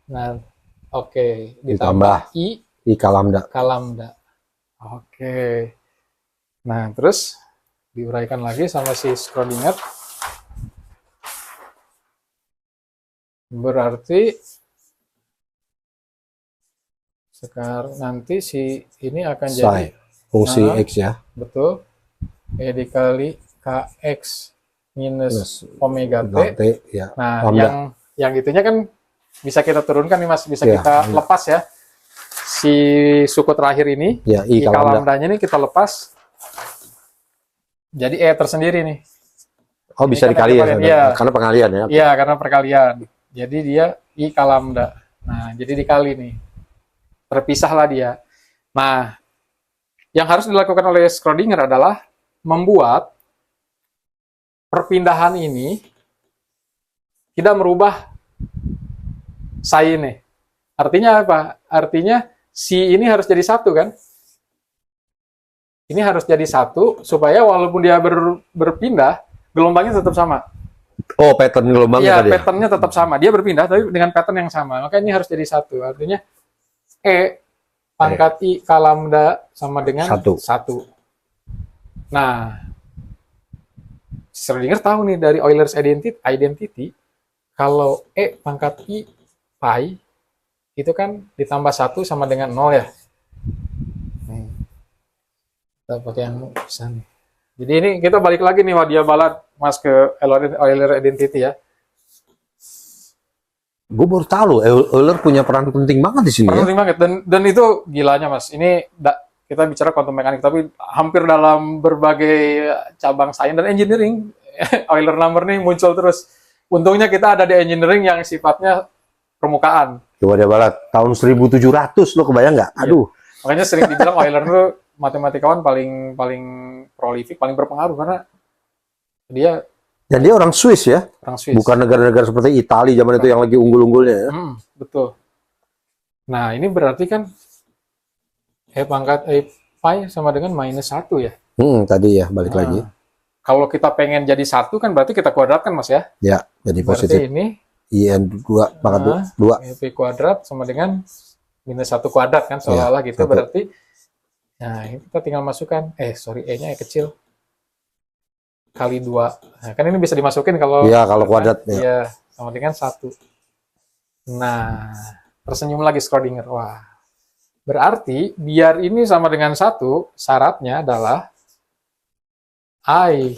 Nah, oke. Ditambah I K lambda. K lambda. Oke. Nah, terus diuraikan lagi sama si Schrödinger. Berarti sekarang nanti si ini akan jadi fungsi X ya. Betul. E dikali KX minus omega T. Ya. Nah, lambda. yang itunya kan bisa kita turunkan nih Mas, bisa kita lepas ya. Si suku terakhir ini, ya, I K lambdanya ini kita lepas. Jadi E tersendiri nih. Oh, ini bisa dikali ya, ya? Karena pengalian ya? Iya, karena perkalian. Jadi dia I K lambda. Nah, jadi dikali nih. Terpisahlah dia. Nah, yang harus dilakukan oleh Schrödinger adalah membuat perpindahan ini tidak merubah sign-nya. Artinya apa? Artinya si ini harus jadi satu kan? Ini harus jadi satu supaya walaupun dia berpindah, gelombangnya tetap sama. Oh, pattern gelombangnya tadi. Iya, patternnya tetap sama. Dia berpindah tapi dengan pattern yang sama. Maka ini harus jadi satu. Artinya E pangkat I K lambda sama dengan 1. Nah, Schrödinger tahu nih dari Euler's identity kalau E pangkat I pi itu kan ditambah 1 sama dengan 0 ya. Kita pakai yang bisa nih. Jadi ini kita balik lagi nih dia balat Mas ke Euler identity ya. Gue baru tahu loh, Euler punya peran penting banget di sini. Penting banget dan itu gilanya Mas. Ini kita bicara quantum mechanics tapi hampir dalam berbagai cabang sains dan engineering Euler number nih muncul terus. Untungnya kita ada di engineering yang sifatnya permukaan. Coba dia balat tahun 1700 lo kebayang nggak? Aduh. Iya. Makanya sering dibilang Euler itu matematikawan paling prolific, paling berpengaruh karena dia dan dia orang Swiss ya. Orang Swiss. Bukan negara-negara seperti Italia zaman itu yang lagi unggul-unggulnya ya. Betul. Nah, ini berarti kan E pangkat E pi sama dengan -1 ya. Tadi ya balik lagi. Kalau kita pengen jadi 1 kan berarti kita kuadratkan Mas ya. Ya, jadi positif. Berarti ini IN 2 pangkat 2. E pi kuadrat sama dengan -1 kuadrat kan seolah-olah gitu. Berarti nah, ini kita tinggal masukkan E-nya E kecil kali 2. Nah, kan ini bisa dimasukin kalau kalau kuadrat ya. Iya, sama dengan 1. Nah, tersenyum lagi Schrödinger. Wah. Berarti biar ini sama dengan 1, syaratnya adalah I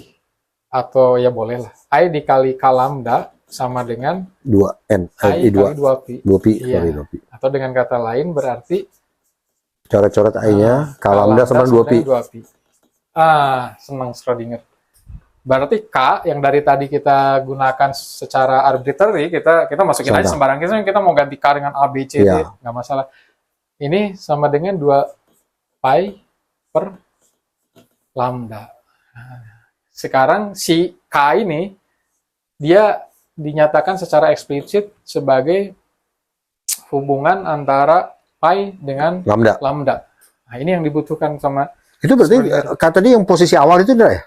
atau ya bolehlah I dikali K lambda sama dengan 2N I kali 2pi. 2pi, iya. sorry 2pi. Atau dengan kata lain berarti coret-coret I-nya K lambda sama 2pi. Senang Schrödinger. Berarti K yang dari tadi kita gunakan secara arbitrary, kita masukin aja sembarang. Kita mau ganti K dengan A, B, C, D, Iya. nggak masalah. Ini sama dengan 2 pi per lambda. Nah, sekarang si K ini, dia dinyatakan secara eksplisit sebagai hubungan antara pi dengan lambda. Nah, ini yang dibutuhkan sama... Itu berarti kata tadi yang posisi awal itu udah ya?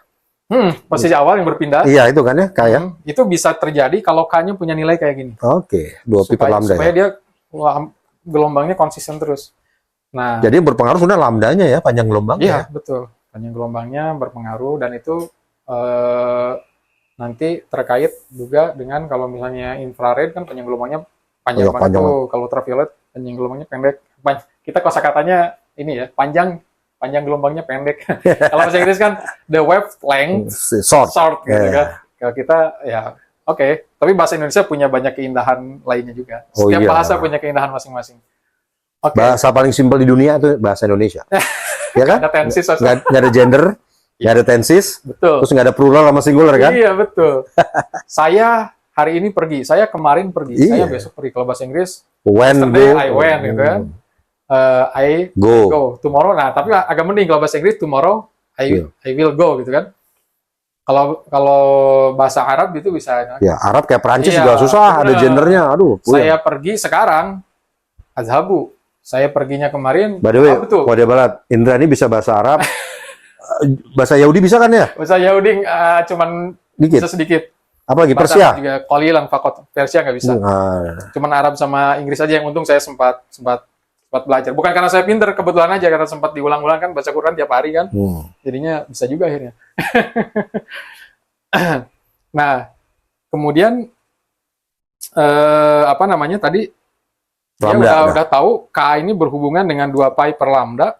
Posisi awal yang berpindah. Iya, itu kan ya, kayak. Itu bisa terjadi kalau K-nya punya nilai kayak gini. Oke, 2 pi per lambda supaya ya. dia gelombangnya konsisten terus. Nah, Jadi yang berpengaruh sebenarnya lambdanya ya, panjang gelombangnya. iya, betul. Panjang gelombangnya berpengaruh dan itu nanti terkait juga dengan kalau misalnya infrared kan panjang gelombangnya panjang banget panjang. tuh. Kalau ultraviolet panjang gelombangnya pendek. Kita kosakatanya ini ya, panjang gelombangnya pendek. Kalau bahasa Inggris kan the wavelength short gitu kan. Kalau kita ya oke. Tapi bahasa Indonesia punya banyak keindahan lainnya juga. Setiap bahasa punya keindahan masing-masing. Bahasa paling simpel di dunia itu bahasa Indonesia. Ya kan? Ada tensis, nggak ada gender, nggak ada tensis, betul. Terus nggak ada plural sama singular kan? Iya, betul. Saya hari ini pergi, saya kemarin pergi, saya besok pergi. Kalau bahasa Inggris, yesterday I went gitu kan. I go tomorrow. Nah, tapi agak mending kalau bahasa Inggris tomorrow I will go gitu kan. Kalau bahasa Arab itu bisa. Ya, Arab kayak Perancis juga susah, ada gendernya. Aduh. Saya pergi sekarang, azhabu. Saya perginya kemarin. By the way, Wada Balat, Indra ini bisa bahasa Arab. Bahasa Yahudi bisa kan ya? Bahasa Yahudi cuman bisa sedikit. Apa lagi Persia? Juga qalilan faqat. Persia nggak bisa. Cuman Arab sama Inggris aja yang untung saya sempat belajar. Bukan karena saya pinter, kebetulan aja karena sempat diulang-ulang kan baca Quran tiap hari kan. Jadinya bisa juga akhirnya. Nah, kemudian apa namanya tadi? Lambda, udah tahu K ini berhubungan dengan 2 pi per lambda,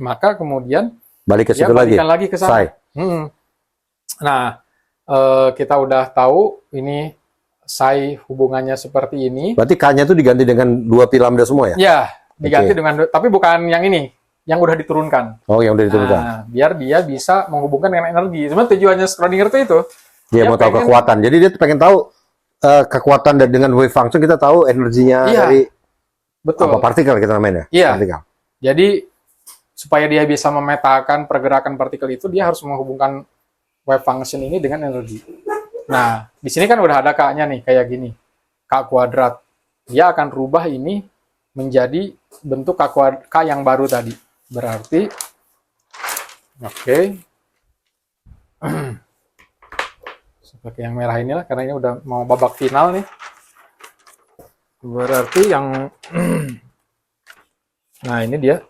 maka kemudian balik ke situ lagi ke sana. Nah, kita udah tahu ini psi hubungannya seperti ini. Berarti K-nya itu diganti dengan 2 pi lambda semua ya? Ya, diganti dengan, tapi bukan yang ini, yang udah diturunkan. Oh, yang udah diturunkan. Nah, biar dia bisa menghubungkan dengan energi. Sebenarnya tujuannya Schrödinger itu. Dia mau tahu kekuatan. Jadi dia pengen tahu kekuatan dan dengan wave function kita tahu energinya dari apa partikel kita namanya. Iya. Partikel. Jadi supaya dia bisa memetakan pergerakan partikel itu, dia harus menghubungkan wave function ini dengan energi. Nah, di sini kan udah ada K-nya nih, kayak gini. K kuadrat. Dia akan rubah ini menjadi bentuk K yang baru tadi. Berarti, pakai yang merah inilah, karena ini udah mau babak final nih. Berarti yang, nah ini dia.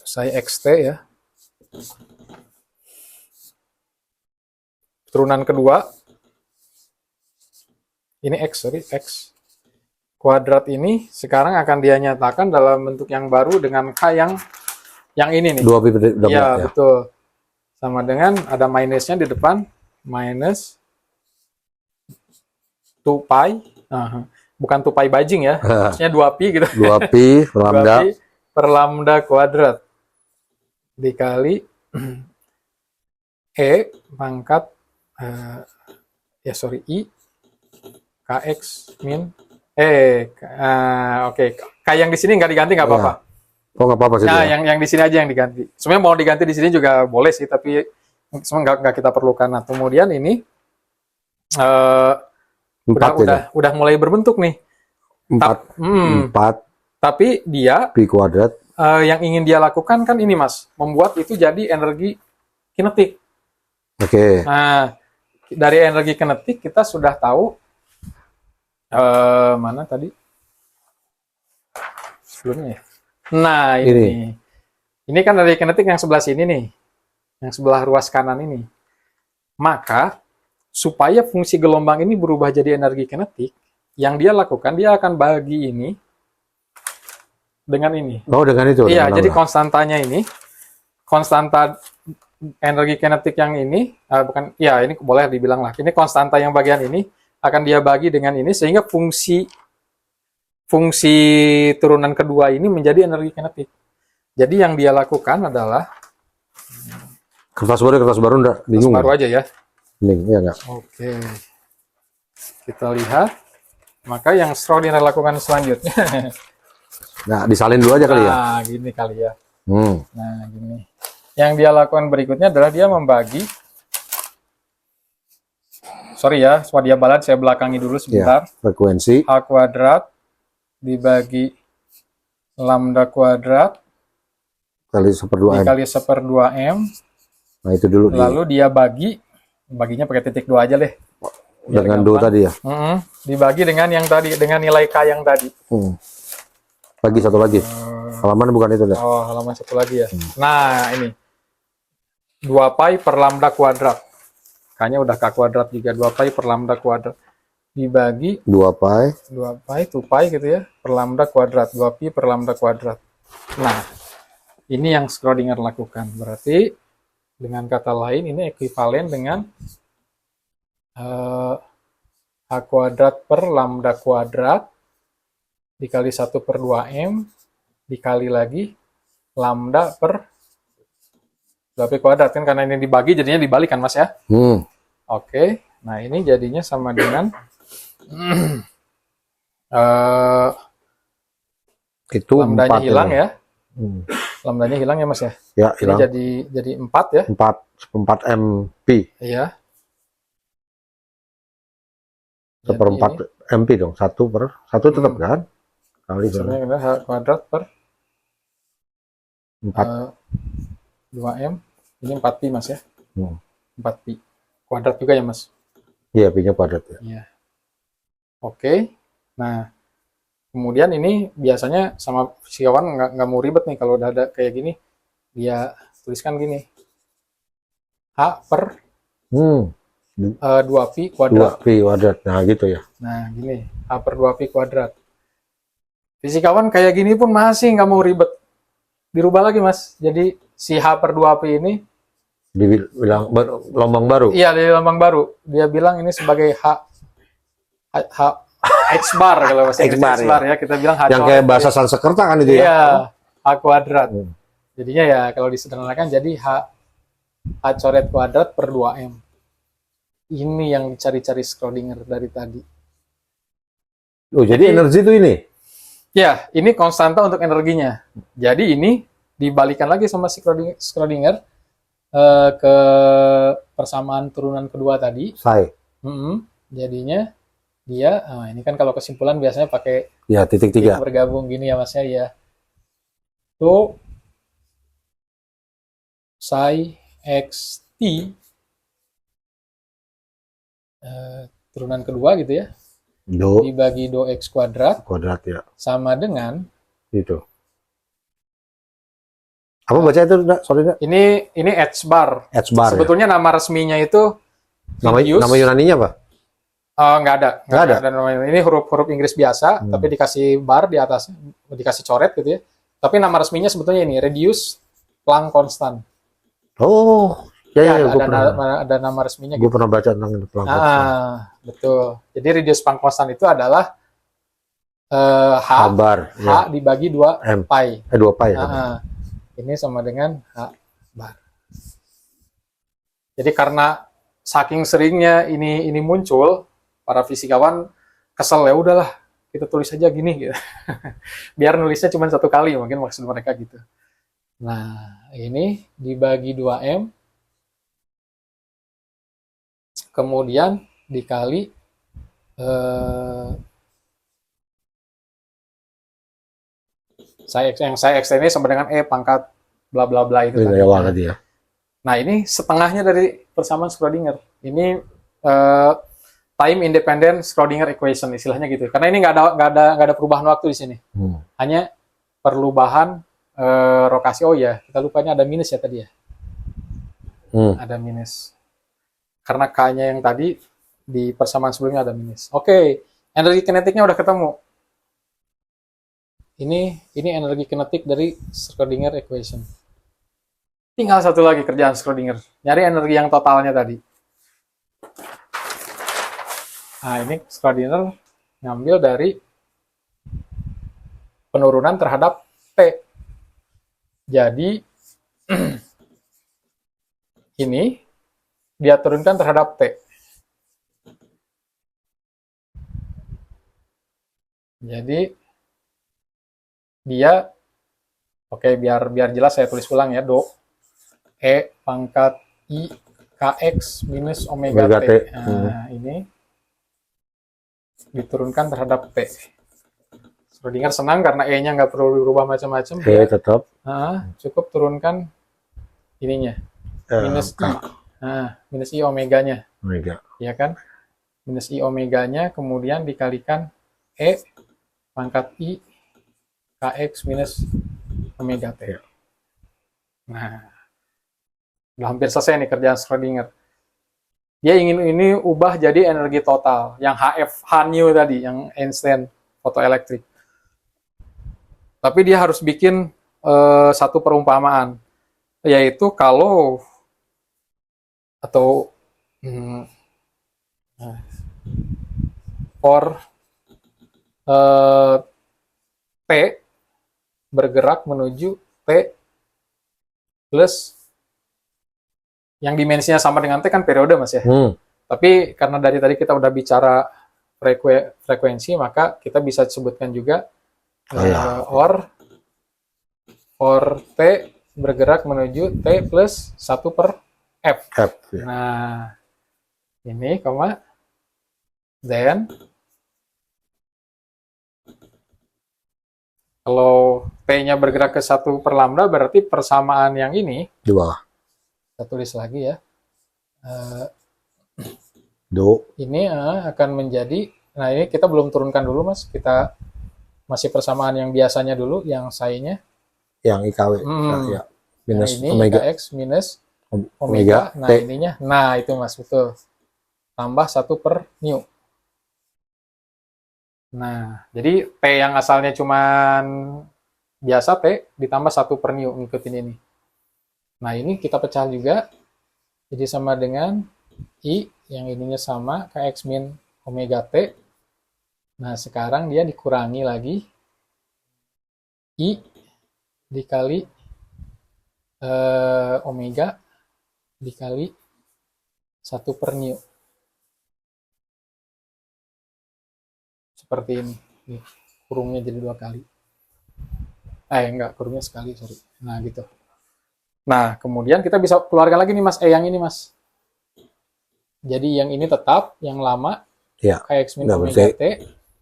Saya XT ya. Turunan kedua. Ini X. Kuadrat ini sekarang akan dia nyatakan dalam bentuk yang baru dengan K yang ini nih. 2 pi per lambda. Ya, betul. Sama dengan ada minusnya di depan. Minus 2 pi. Bukan 2 pi bajing ya. Maksudnya 2 pi gitu. 2 pi per lambda. 2 pi per lambda kuadrat. Dikali E pangkat I kx min K yang di sini nggak diganti nggak apa-apa. Oh, nggak apa-apa sih. Nah, yang di sini aja yang diganti. Sebenarnya mau diganti di sini juga boleh sih, tapi semua nggak kita perlukan. Nah, kemudian ini udah mulai berbentuk nih. 4. Tapi dia pi kuadrat. Yang ingin dia lakukan kan ini, Mas, membuat itu jadi energi kinetik. Oke. Nah, dari energi kinetik kita sudah tahu mana tadi sebelumnya. Nah, ini kan energi kinetik yang sebelah sini nih, yang sebelah ruas kanan ini. Maka supaya fungsi gelombang ini berubah jadi energi kinetik, yang dia lakukan dia akan bagi ini dengan ini. Oh, dengan itu. Iya, jadi konstantanya ini, konstanta energi kinetik yang ini, ini boleh dibilang lah. Ini konstanta yang bagian ini akan dia bagi dengan ini, sehingga fungsi turunan kedua ini menjadi energi kinetik. Jadi yang dia lakukan adalah Kertas baru enggak bingung. baru aja ya. Ini ya enggak. Oke. Kita lihat. Maka yang Schrodinger lakukan selanjutnya. Nah, disalin dulu aja kali ya. Nah, gini kali ya. Hmm. Nah, gini. Yang dia lakukan berikutnya adalah dia membagi. Sorry ya, swadia balat saya belakangi dulu sebentar. Ya, frekuensi H kuadrat dibagi lambda kuadrat kali 1/2 M. dikali 1/2M. Nah, itu dulu Lalu dia baginya pakai titik 2 aja deh. dengan do tadi ya. Dibagi dengan yang tadi, dengan nilai K yang tadi. Lagi satu lagi. Halaman bukan itu dah. Oh, halaman satu lagi ya. Nah, ini 2 pi per lambda kuadrat. K-nya udah K kuadrat juga. 2 pi per lambda kuadrat. Dibagi 2 pi 2 pi gitu ya, per lambda kuadrat. 2 pi per lambda kuadrat. Nah, ini yang Schrodinger lakukan. Berarti, dengan kata lain, ini ekuivalen dengan H kuadrat per lambda kuadrat dikali 1/2M dikali lagi lambda per 2pi kuadrat, kan karena ini dibagi jadinya dibalik kan Mas ya. Oke, nah ini jadinya sama dengan itu lambdanya 4 hilang ini. ya. Lambdanya hilang ya Mas ya. Ya, Ini hilang. jadi 4 ya. 4 MP. Iya. 1/4 MP dong. 1 tetap kan? Kali Sebenarnya ada H kuadrat per 4. 2M. Ini 4 pi Mas ya. 4 pi. Kuadrat juga ya Mas. Iya, pi-nya kuadrat ya. Iya. Oke. Nah, kemudian ini biasanya sama fisikawan nggak mau ribet nih kalau udah ada kayak gini. Dia tuliskan gini. H per 2pi kuadrat. 2pi kuadrat. Nah, gitu ya. Nah, gini. H per 2pi kuadrat. Fisikawan kayak gini pun masih nggak mau ribet. Dirubah lagi, Mas. Jadi, si H per 2pi ini Dibilang lambang baru. iya, dari lambang baru. Dia bilang ini sebagai X bar kalau bahasa Inggris X bar, ya. Kita bilang H Yang kayak bahasa Sanskerta kan itu ya. Iya, H kuadrat. Jadinya ya kalau disederhanakan jadi H coret kuadrat per 2M. Ini yang dicari-cari Schrodinger dari tadi. Oh, jadi energi itu ini. Ya, ini konstanta untuk energinya. Jadi ini dibalikan lagi sama si Schrodinger ke persamaan turunan kedua tadi. Psi. Jadinya dia, ini kan kalau kesimpulan biasanya pakai Ya, titik 3. bergabung gini ya Mas ya. So, psi x t turunan kedua gitu ya. Do Dibagi do x kuadrat ya. sama dengan Itu. Apa baca itu, sorry, Dak? ini H bar. H bar. Sebetulnya nama resminya itu Nama Yunaninya apa? nggak ada. Nggak ada. Dan ini huruf Inggris biasa, tapi dikasih bar di atas, dikasih coret gitu ya. Tapi nama resminya sebetulnya ini reduce Planck constant. Oh, ya, Ada nama resminya. Gue Gitu. pernah baca tentang itu Planck constant. Betul. Jadi reduce Planck constant itu adalah H bar. H dibagi 2 M. pi. 2 pi. Ini sama dengan H bar. Jadi karena saking seringnya ini muncul, para fisikawan kesel, ya udahlah kita tulis aja gini gitu. Biar nulisnya cuma 1 kali, mungkin maksud mereka gitu. Nah, ini dibagi 2M, kemudian dikali yang saya X ini sama dengan E pangkat bla bla bla itu tadi. Nah, ini setengahnya dari persamaan Schrodinger. Ini time independent Schrodinger equation istilahnya gitu. Karena ini nggak ada perubahan waktu di sini. Hanya perubahan rotasi. Oh ya, kita lupanya ada minus ya tadi ya. Ada minus. Karena K-nya yang tadi di persamaan sebelumnya ada minus. Oke, energi kinetiknya udah ketemu. Ini energi kinetik dari Schrodinger equation. Tinggal satu lagi kerjaan Schrodinger, nyari energi yang totalnya tadi. Nah, ini Schrodinger ngambil dari penurunan terhadap T. Jadi ini dia turunkan terhadap T. Jadi dia, oke, biar jelas saya tulis ulang ya, do E pangkat I kx minus omega Omega T. T. Nah, ini diturunkan terhadap T. Schrödinger senang karena E-nya nggak perlu dirubah macam-macam. tetap Cukup turunkan ininya, minus I. Minus I omeganya. omega. Ya kan? Minus I omeganya, kemudian dikalikan E pangkat I kx minus omega T. Nah, udah hampir selesai nih kerjaan Schrödinger. Dia ingin ini ubah jadi energi total, yang Hnu tadi, yang Einstein fotoelektrik. Tapi dia harus bikin satu perumpamaan, yaitu kalau atau for T bergerak menuju T plus yang dimensinya sama dengan T kan periode, Mas ya. Tapi karena dari tadi kita udah bicara frekuensi, maka kita bisa sebutkan juga or T bergerak menuju T plus 1 per F. Ya. Nah, ini, then kalau T-nya bergerak ke 1 per lambda, berarti persamaan yang ini, Di bawah. kita tulis lagi ya, Do. ini akan menjadi, nah ini kita belum turunkan dulu Mas, kita masih persamaan yang biasanya dulu, yang psi-nya. Yang IKW. Ya. Minus Nah, ini omega. Kx minus omega. Nah, T. ininya. Nah, itu Mas, betul. Tambah 1 per mu. Nah, jadi T yang asalnya cuman biasa T ditambah 1 per mu, ngikutin ini. Nah, ini kita pecah juga. Jadi sama dengan I, yang ininya sama, Kx min omega T. Nah, sekarang dia dikurangi lagi. I dikali omega dikali 1 per mu. Seperti ini. Nih, kurungnya jadi 2 kali. Enggak, kurungnya sekali, sorry. Nah, gitu. Nah, kemudian kita bisa keluarkan lagi nih Mas, yang ini Mas. Jadi yang ini tetap, yang lama, Ya. Kx min omega T.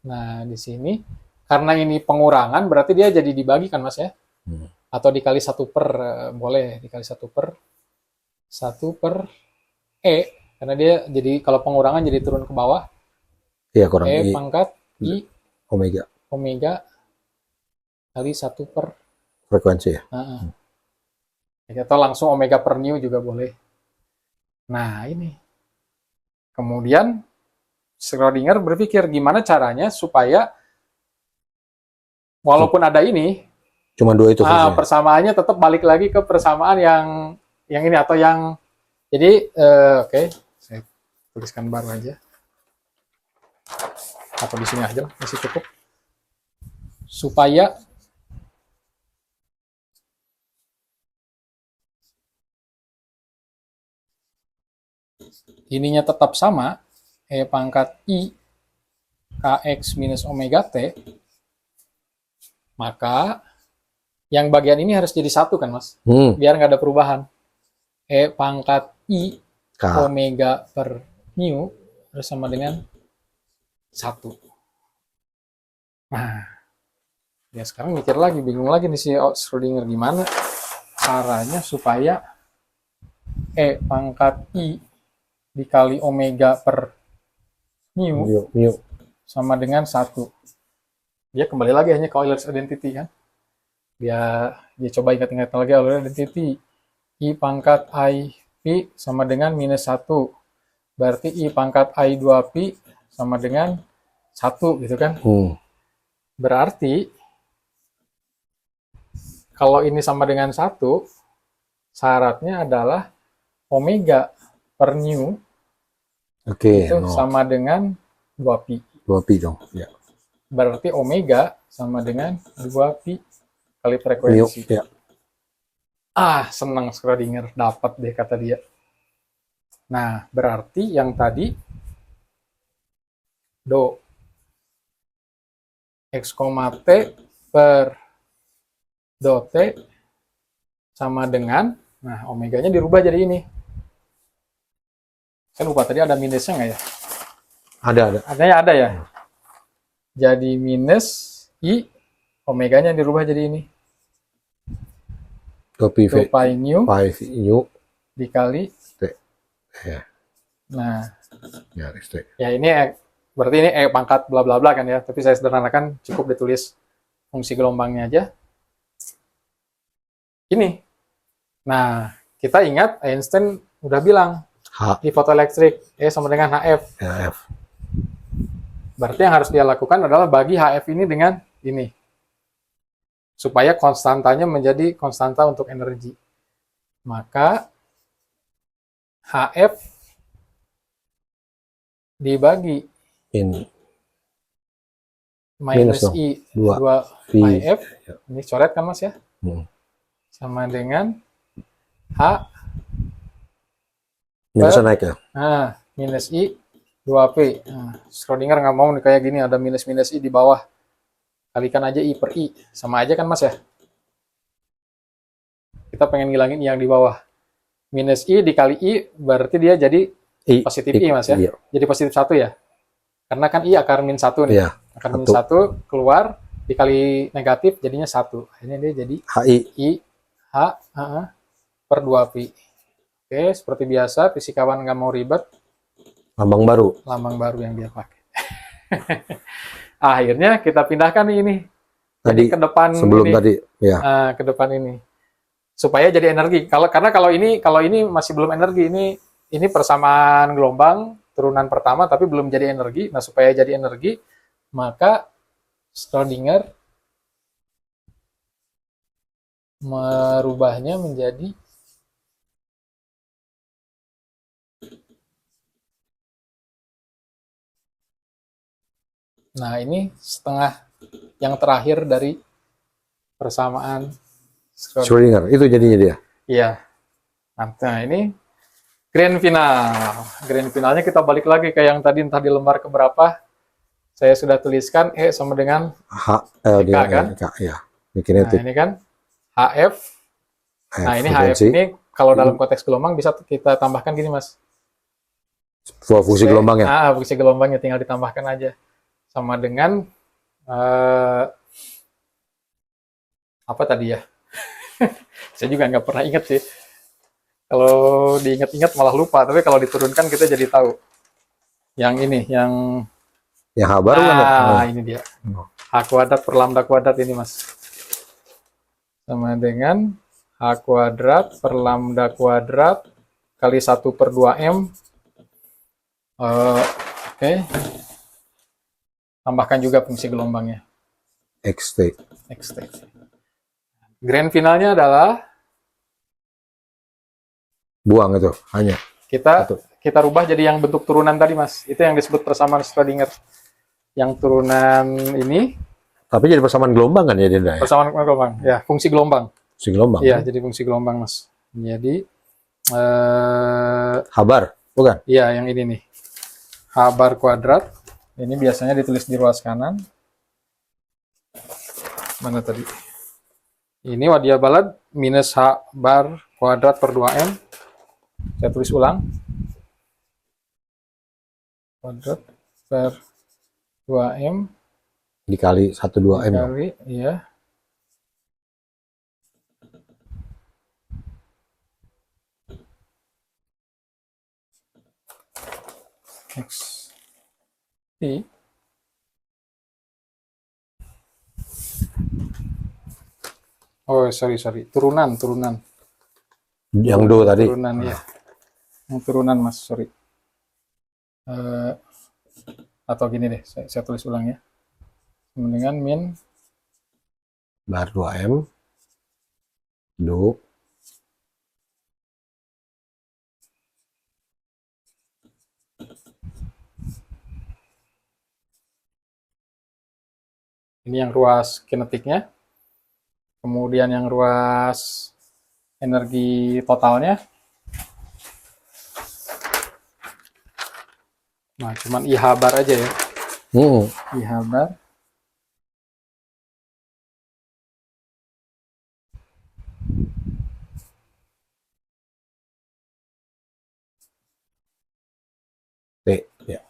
Nah, di sini, karena ini pengurangan, berarti dia jadi dibagi kan Mas ya? Atau dikali 1 per, boleh dikali 1 per E, karena dia jadi, kalau pengurangan jadi turun ke bawah. Iya, kurang E I pangkat I omega kali 1 per frekuensi ya. Atau langsung omega per mu juga boleh. Nah, ini. Kemudian Schrödinger berpikir gimana caranya supaya walaupun ada ini, cuma 2 itu fungsinya. persamaannya tetap balik lagi ke persamaan yang ini atau yang, jadi oke, saya tuliskan baru aja. Atau di sini aja masih cukup. Supaya ininya tetap sama, E pangkat I Kx minus omega T, maka yang bagian ini harus jadi 1 kan Mas? Biar nggak ada perubahan. E pangkat I omega per mu harus sama dengan 1. Nah, ya sekarang mikir lagi, bingung lagi nih si Schrödinger, gimana caranya supaya E pangkat I dikali omega per mu sama dengan 1. Dia kembali lagi hanya ke Euler's identity kan. Dia coba ingat-ingat lagi Euler's identity. I pangkat I pi sama dengan minus 1. Berarti I pangkat I 2 pi sama dengan 1 gitu kan. Berarti kalau ini sama dengan 1, syaratnya adalah omega per mu itu sama dengan 2 pi. 2 pi dong. Ya. Berarti omega sama dengan 2 pi kali frekuensi. Ya. Senang Schrödinger, dapat deh kata dia. Nah, berarti yang tadi do x, t per do t sama dengan, nah omeganya dirubah jadi ini. Saya lupa tadi ada minusnya nggak ya? Ada. Adanya ada ya. Jadi minus i, omeganya dirubah jadi ini. 2 2 pi nu 5 nu dikali. T. Ya, Nah, garis T. ya ini berarti ini pangkat bla bla bla kan ya. Tapi saya sederhanakan, cukup ditulis fungsi gelombangnya aja. Ini. Nah, kita ingat Einstein udah bilang H. di fotoelektrik E sama dengan HF. Ya, F. Berarti yang harus dia lakukan adalah bagi HF ini dengan ini. Supaya konstantanya menjadi konstanta untuk energi. Maka HF dibagi In minus dong. I 2 2 pi F. Ya. Ini coret kan Mas ya? Sama dengan H. Minusnya naik ya. Nah, minus I 2P. Nah, Schrödinger nggak mau nih kayak gini, ada minus-minus I di bawah. Kalikan aja I per I. Sama aja kan Mas ya? Kita pengen ngilangin I yang di bawah. Minus I dikali I, berarti dia jadi positif I Mas ya? Iya. Jadi positif 1 ya? Karena kan I akar min 1 nih. Iya. Akar min 1 keluar, dikali negatif jadinya 1. Akhirnya dia jadi HI. I H per 2Pi. Oke, seperti biasa, fisikawan nggak mau ribet, Lambang baru. lambang baru yang dia pakai. Akhirnya kita pindahkan ini. Jadi Tadi ke depan sebelum ini. tadi ya. Ke depan ini. Supaya jadi energi. Karena kalau ini masih belum energi, ini persamaan gelombang turunan pertama tapi belum jadi energi. Nah, supaya jadi energi, maka Schrödinger merubahnya menjadi ini setengah yang terakhir dari persamaan Schrödinger. Schrödinger itu jadinya dia. Iya. Nah, ini grand final. Grand finalnya kita balik lagi ke yang tadi, entah di lembar keberapa. Saya sudah tuliskan E sama dengan H kan? ya. Nah, ini kan HF. Nah, ini HF ini kalau dalam konteks gelombang bisa kita tambahkan gini, Mas. Fungsi gelombangnya. Fungsi gelombangnya tinggal ditambahkan aja. Sama dengan apa tadi ya? Saya juga nggak pernah ingat sih. Kalau diingat-ingat malah lupa, tapi kalau diturunkan kita jadi tahu. Yang ini, yang H baru kan? Ini dia. H kuadrat per lambda kuadrat ini, Mas. Sama dengan H kuadrat per lambda kuadrat kali 1 per 2M. Oke. Tambahkan juga fungsi gelombangnya. XT. Grand finalnya adalah buang itu hanya. Kita rubah jadi yang bentuk turunan tadi, Mas. Itu yang disebut persamaan Schrödinger. Yang turunan ini. Tapi jadi persamaan gelombang kan ya dia? Persamaan gelombang. Ya, fungsi gelombang. Fungsi gelombang. Iya, jadi fungsi gelombang, Mas. Jadi H bar, bukan? Iya, yang ini nih. H bar kuadrat. Ini biasanya ditulis di ruas kanan. Mana tadi? Ini Wadia Balad minus H bar kuadrat per 2M. Saya tulis ulang. Kuadrat per 2M. Dikali 1,2M. Dikali, iya. X. Oh, sorry. Turunan. Yang do tadi. Turunan, ya. Yang turunan, Mas, sorry. Atau gini deh, saya tulis ulang ya. Dengan min bar 2M. Do. ini yang ruas kinetiknya. Kemudian yang ruas energi totalnya. Nah, cuman IH bar aja ya. IH bar. T, ya.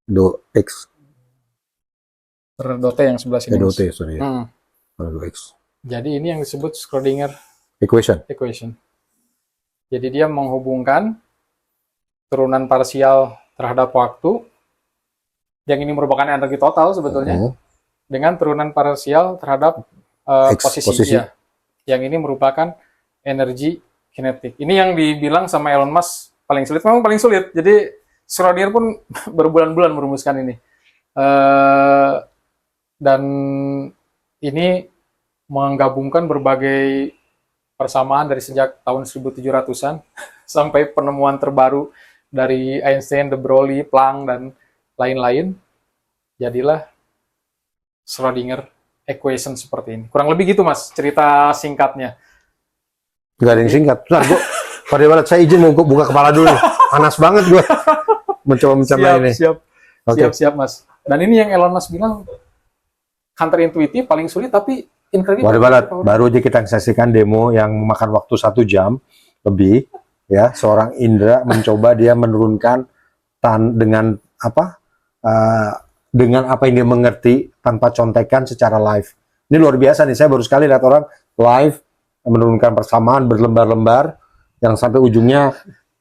Do X, Do T yang sebelah sini. do Mas. T, sorry ya. Hmm. Do X. Jadi ini yang disebut Schrödinger Equation. equation. Jadi dia menghubungkan turunan parsial terhadap waktu, yang ini merupakan energi total sebetulnya, dengan turunan parsial terhadap posisi. Ya. Yang ini merupakan energi kinetik. Ini yang dibilang sama Elon Musk paling sulit. Memang paling sulit. Jadi Schrödinger pun berbulan-bulan merumuskan ini. Dan ini menggabungkan berbagai persamaan dari sejak tahun 1700-an sampai penemuan terbaru dari Einstein, de Broglie, Planck, dan lain-lain. Jadilah Schrödinger equation seperti ini. Kurang lebih gitu, Mas, cerita singkatnya. Gak ada yang singkat. Bentar, pada balat saya izin mau buka kepala dulu nih. Panas banget gue mencoba mencerna ini. Siap, Mas. Dan ini yang Elon Musk bilang counterintuitif, paling sulit, tapi incredible. Pada balat, baru aja kita saksikan demo yang memakan waktu 1 jam lebih. Ya, seorang Indra mencoba dia menurunkan dengan apa? Dengan apa yang dia mengerti tanpa contekan secara live. Ini luar biasa nih. Saya baru sekali lihat orang live menurunkan persamaan berlembar-lembar yang sampai ujungnya.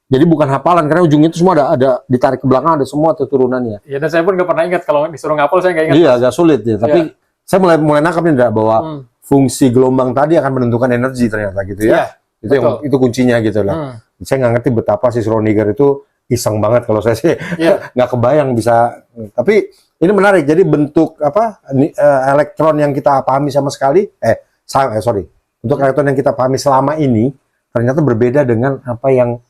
Jadi bukan hafalan karena ujungnya itu semua ada ditarik ke belakang, ada semua turunannya. Ya, dan saya pun nggak pernah ingat kalau disuruh ngapal, saya nggak ingat. Iya, agak sulit ya. Tapi saya mulai nangkap nih bahwa fungsi gelombang tadi akan menentukan energi ternyata gitu ya. Iya, itu kuncinya gitu lah. Saya nggak ngerti betapa si Schrödinger itu iseng banget kalau saya sih nggak kebayang bisa. Tapi ini menarik. Jadi bentuk elektron yang kita pahami sama sekali, untuk elektron yang kita pahami selama ini ternyata berbeda dengan apa yang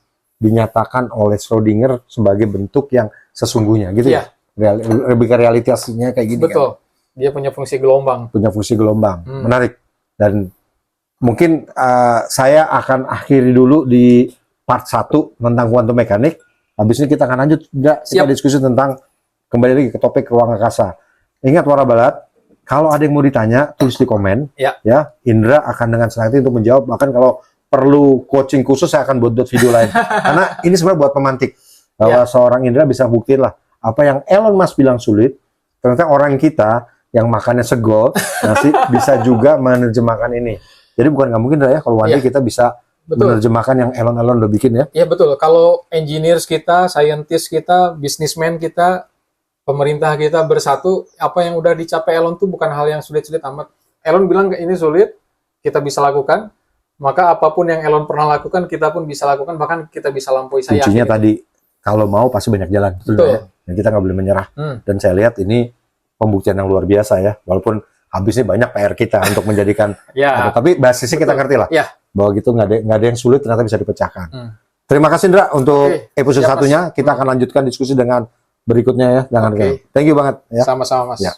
dinyatakan oleh Schrödinger sebagai bentuk yang sesungguhnya gitu ya. Lebih ke realitasnya kayak gini. Betul. Kan? Dia punya fungsi gelombang. Menarik. Dan mungkin saya akan akhiri dulu di part 1 tentang quantum mechanics. Habis ini kita akan lanjut kita diskusi tentang kembali lagi ke topik ruang angkasa. Ingat Wara Balat, kalau ada yang mau ditanya tulis di komen. Ya, Indra akan dengan senang hati untuk menjawab. Bahkan kalau perlu coaching khusus saya akan buat video lain. Karena ini sebenarnya buat pemantik bahwa seorang Indra bisa buktiin lah apa yang Elon Musk bilang sulit, ternyata orang kita yang makannya segol nasi bisa juga menerjemahkan ini. Jadi bukan nggak mungkin lah ya kalau one day kita bisa menerjemahkan yang Elon udah bikin ya. Iya betul. Kalau engineers kita, scientist kita, businessman kita, pemerintah kita bersatu, apa yang udah dicapai Elon tuh bukan hal yang sulit-sulit amat. Elon bilang ini sulit, kita bisa lakukan. Maka apapun yang Elon pernah lakukan, kita pun bisa lakukan, bahkan kita bisa lampaui. Saya kuncinya tadi, kalau mau pasti banyak jalan. Betul. Ya? Dan kita nggak boleh menyerah. Dan saya lihat ini pembuktian yang luar biasa ya. Walaupun habisnya banyak PR kita untuk menjadikan. Tapi basisnya kita ngerti lah. Bahwa gitu nggak ada yang sulit ternyata bisa dipecahkan. Terima kasih Indra untuk episode satunya. Kita akan lanjutkan diskusi dengan berikutnya ya. Thank you banget. Ya. Sama-sama Mas. Ya.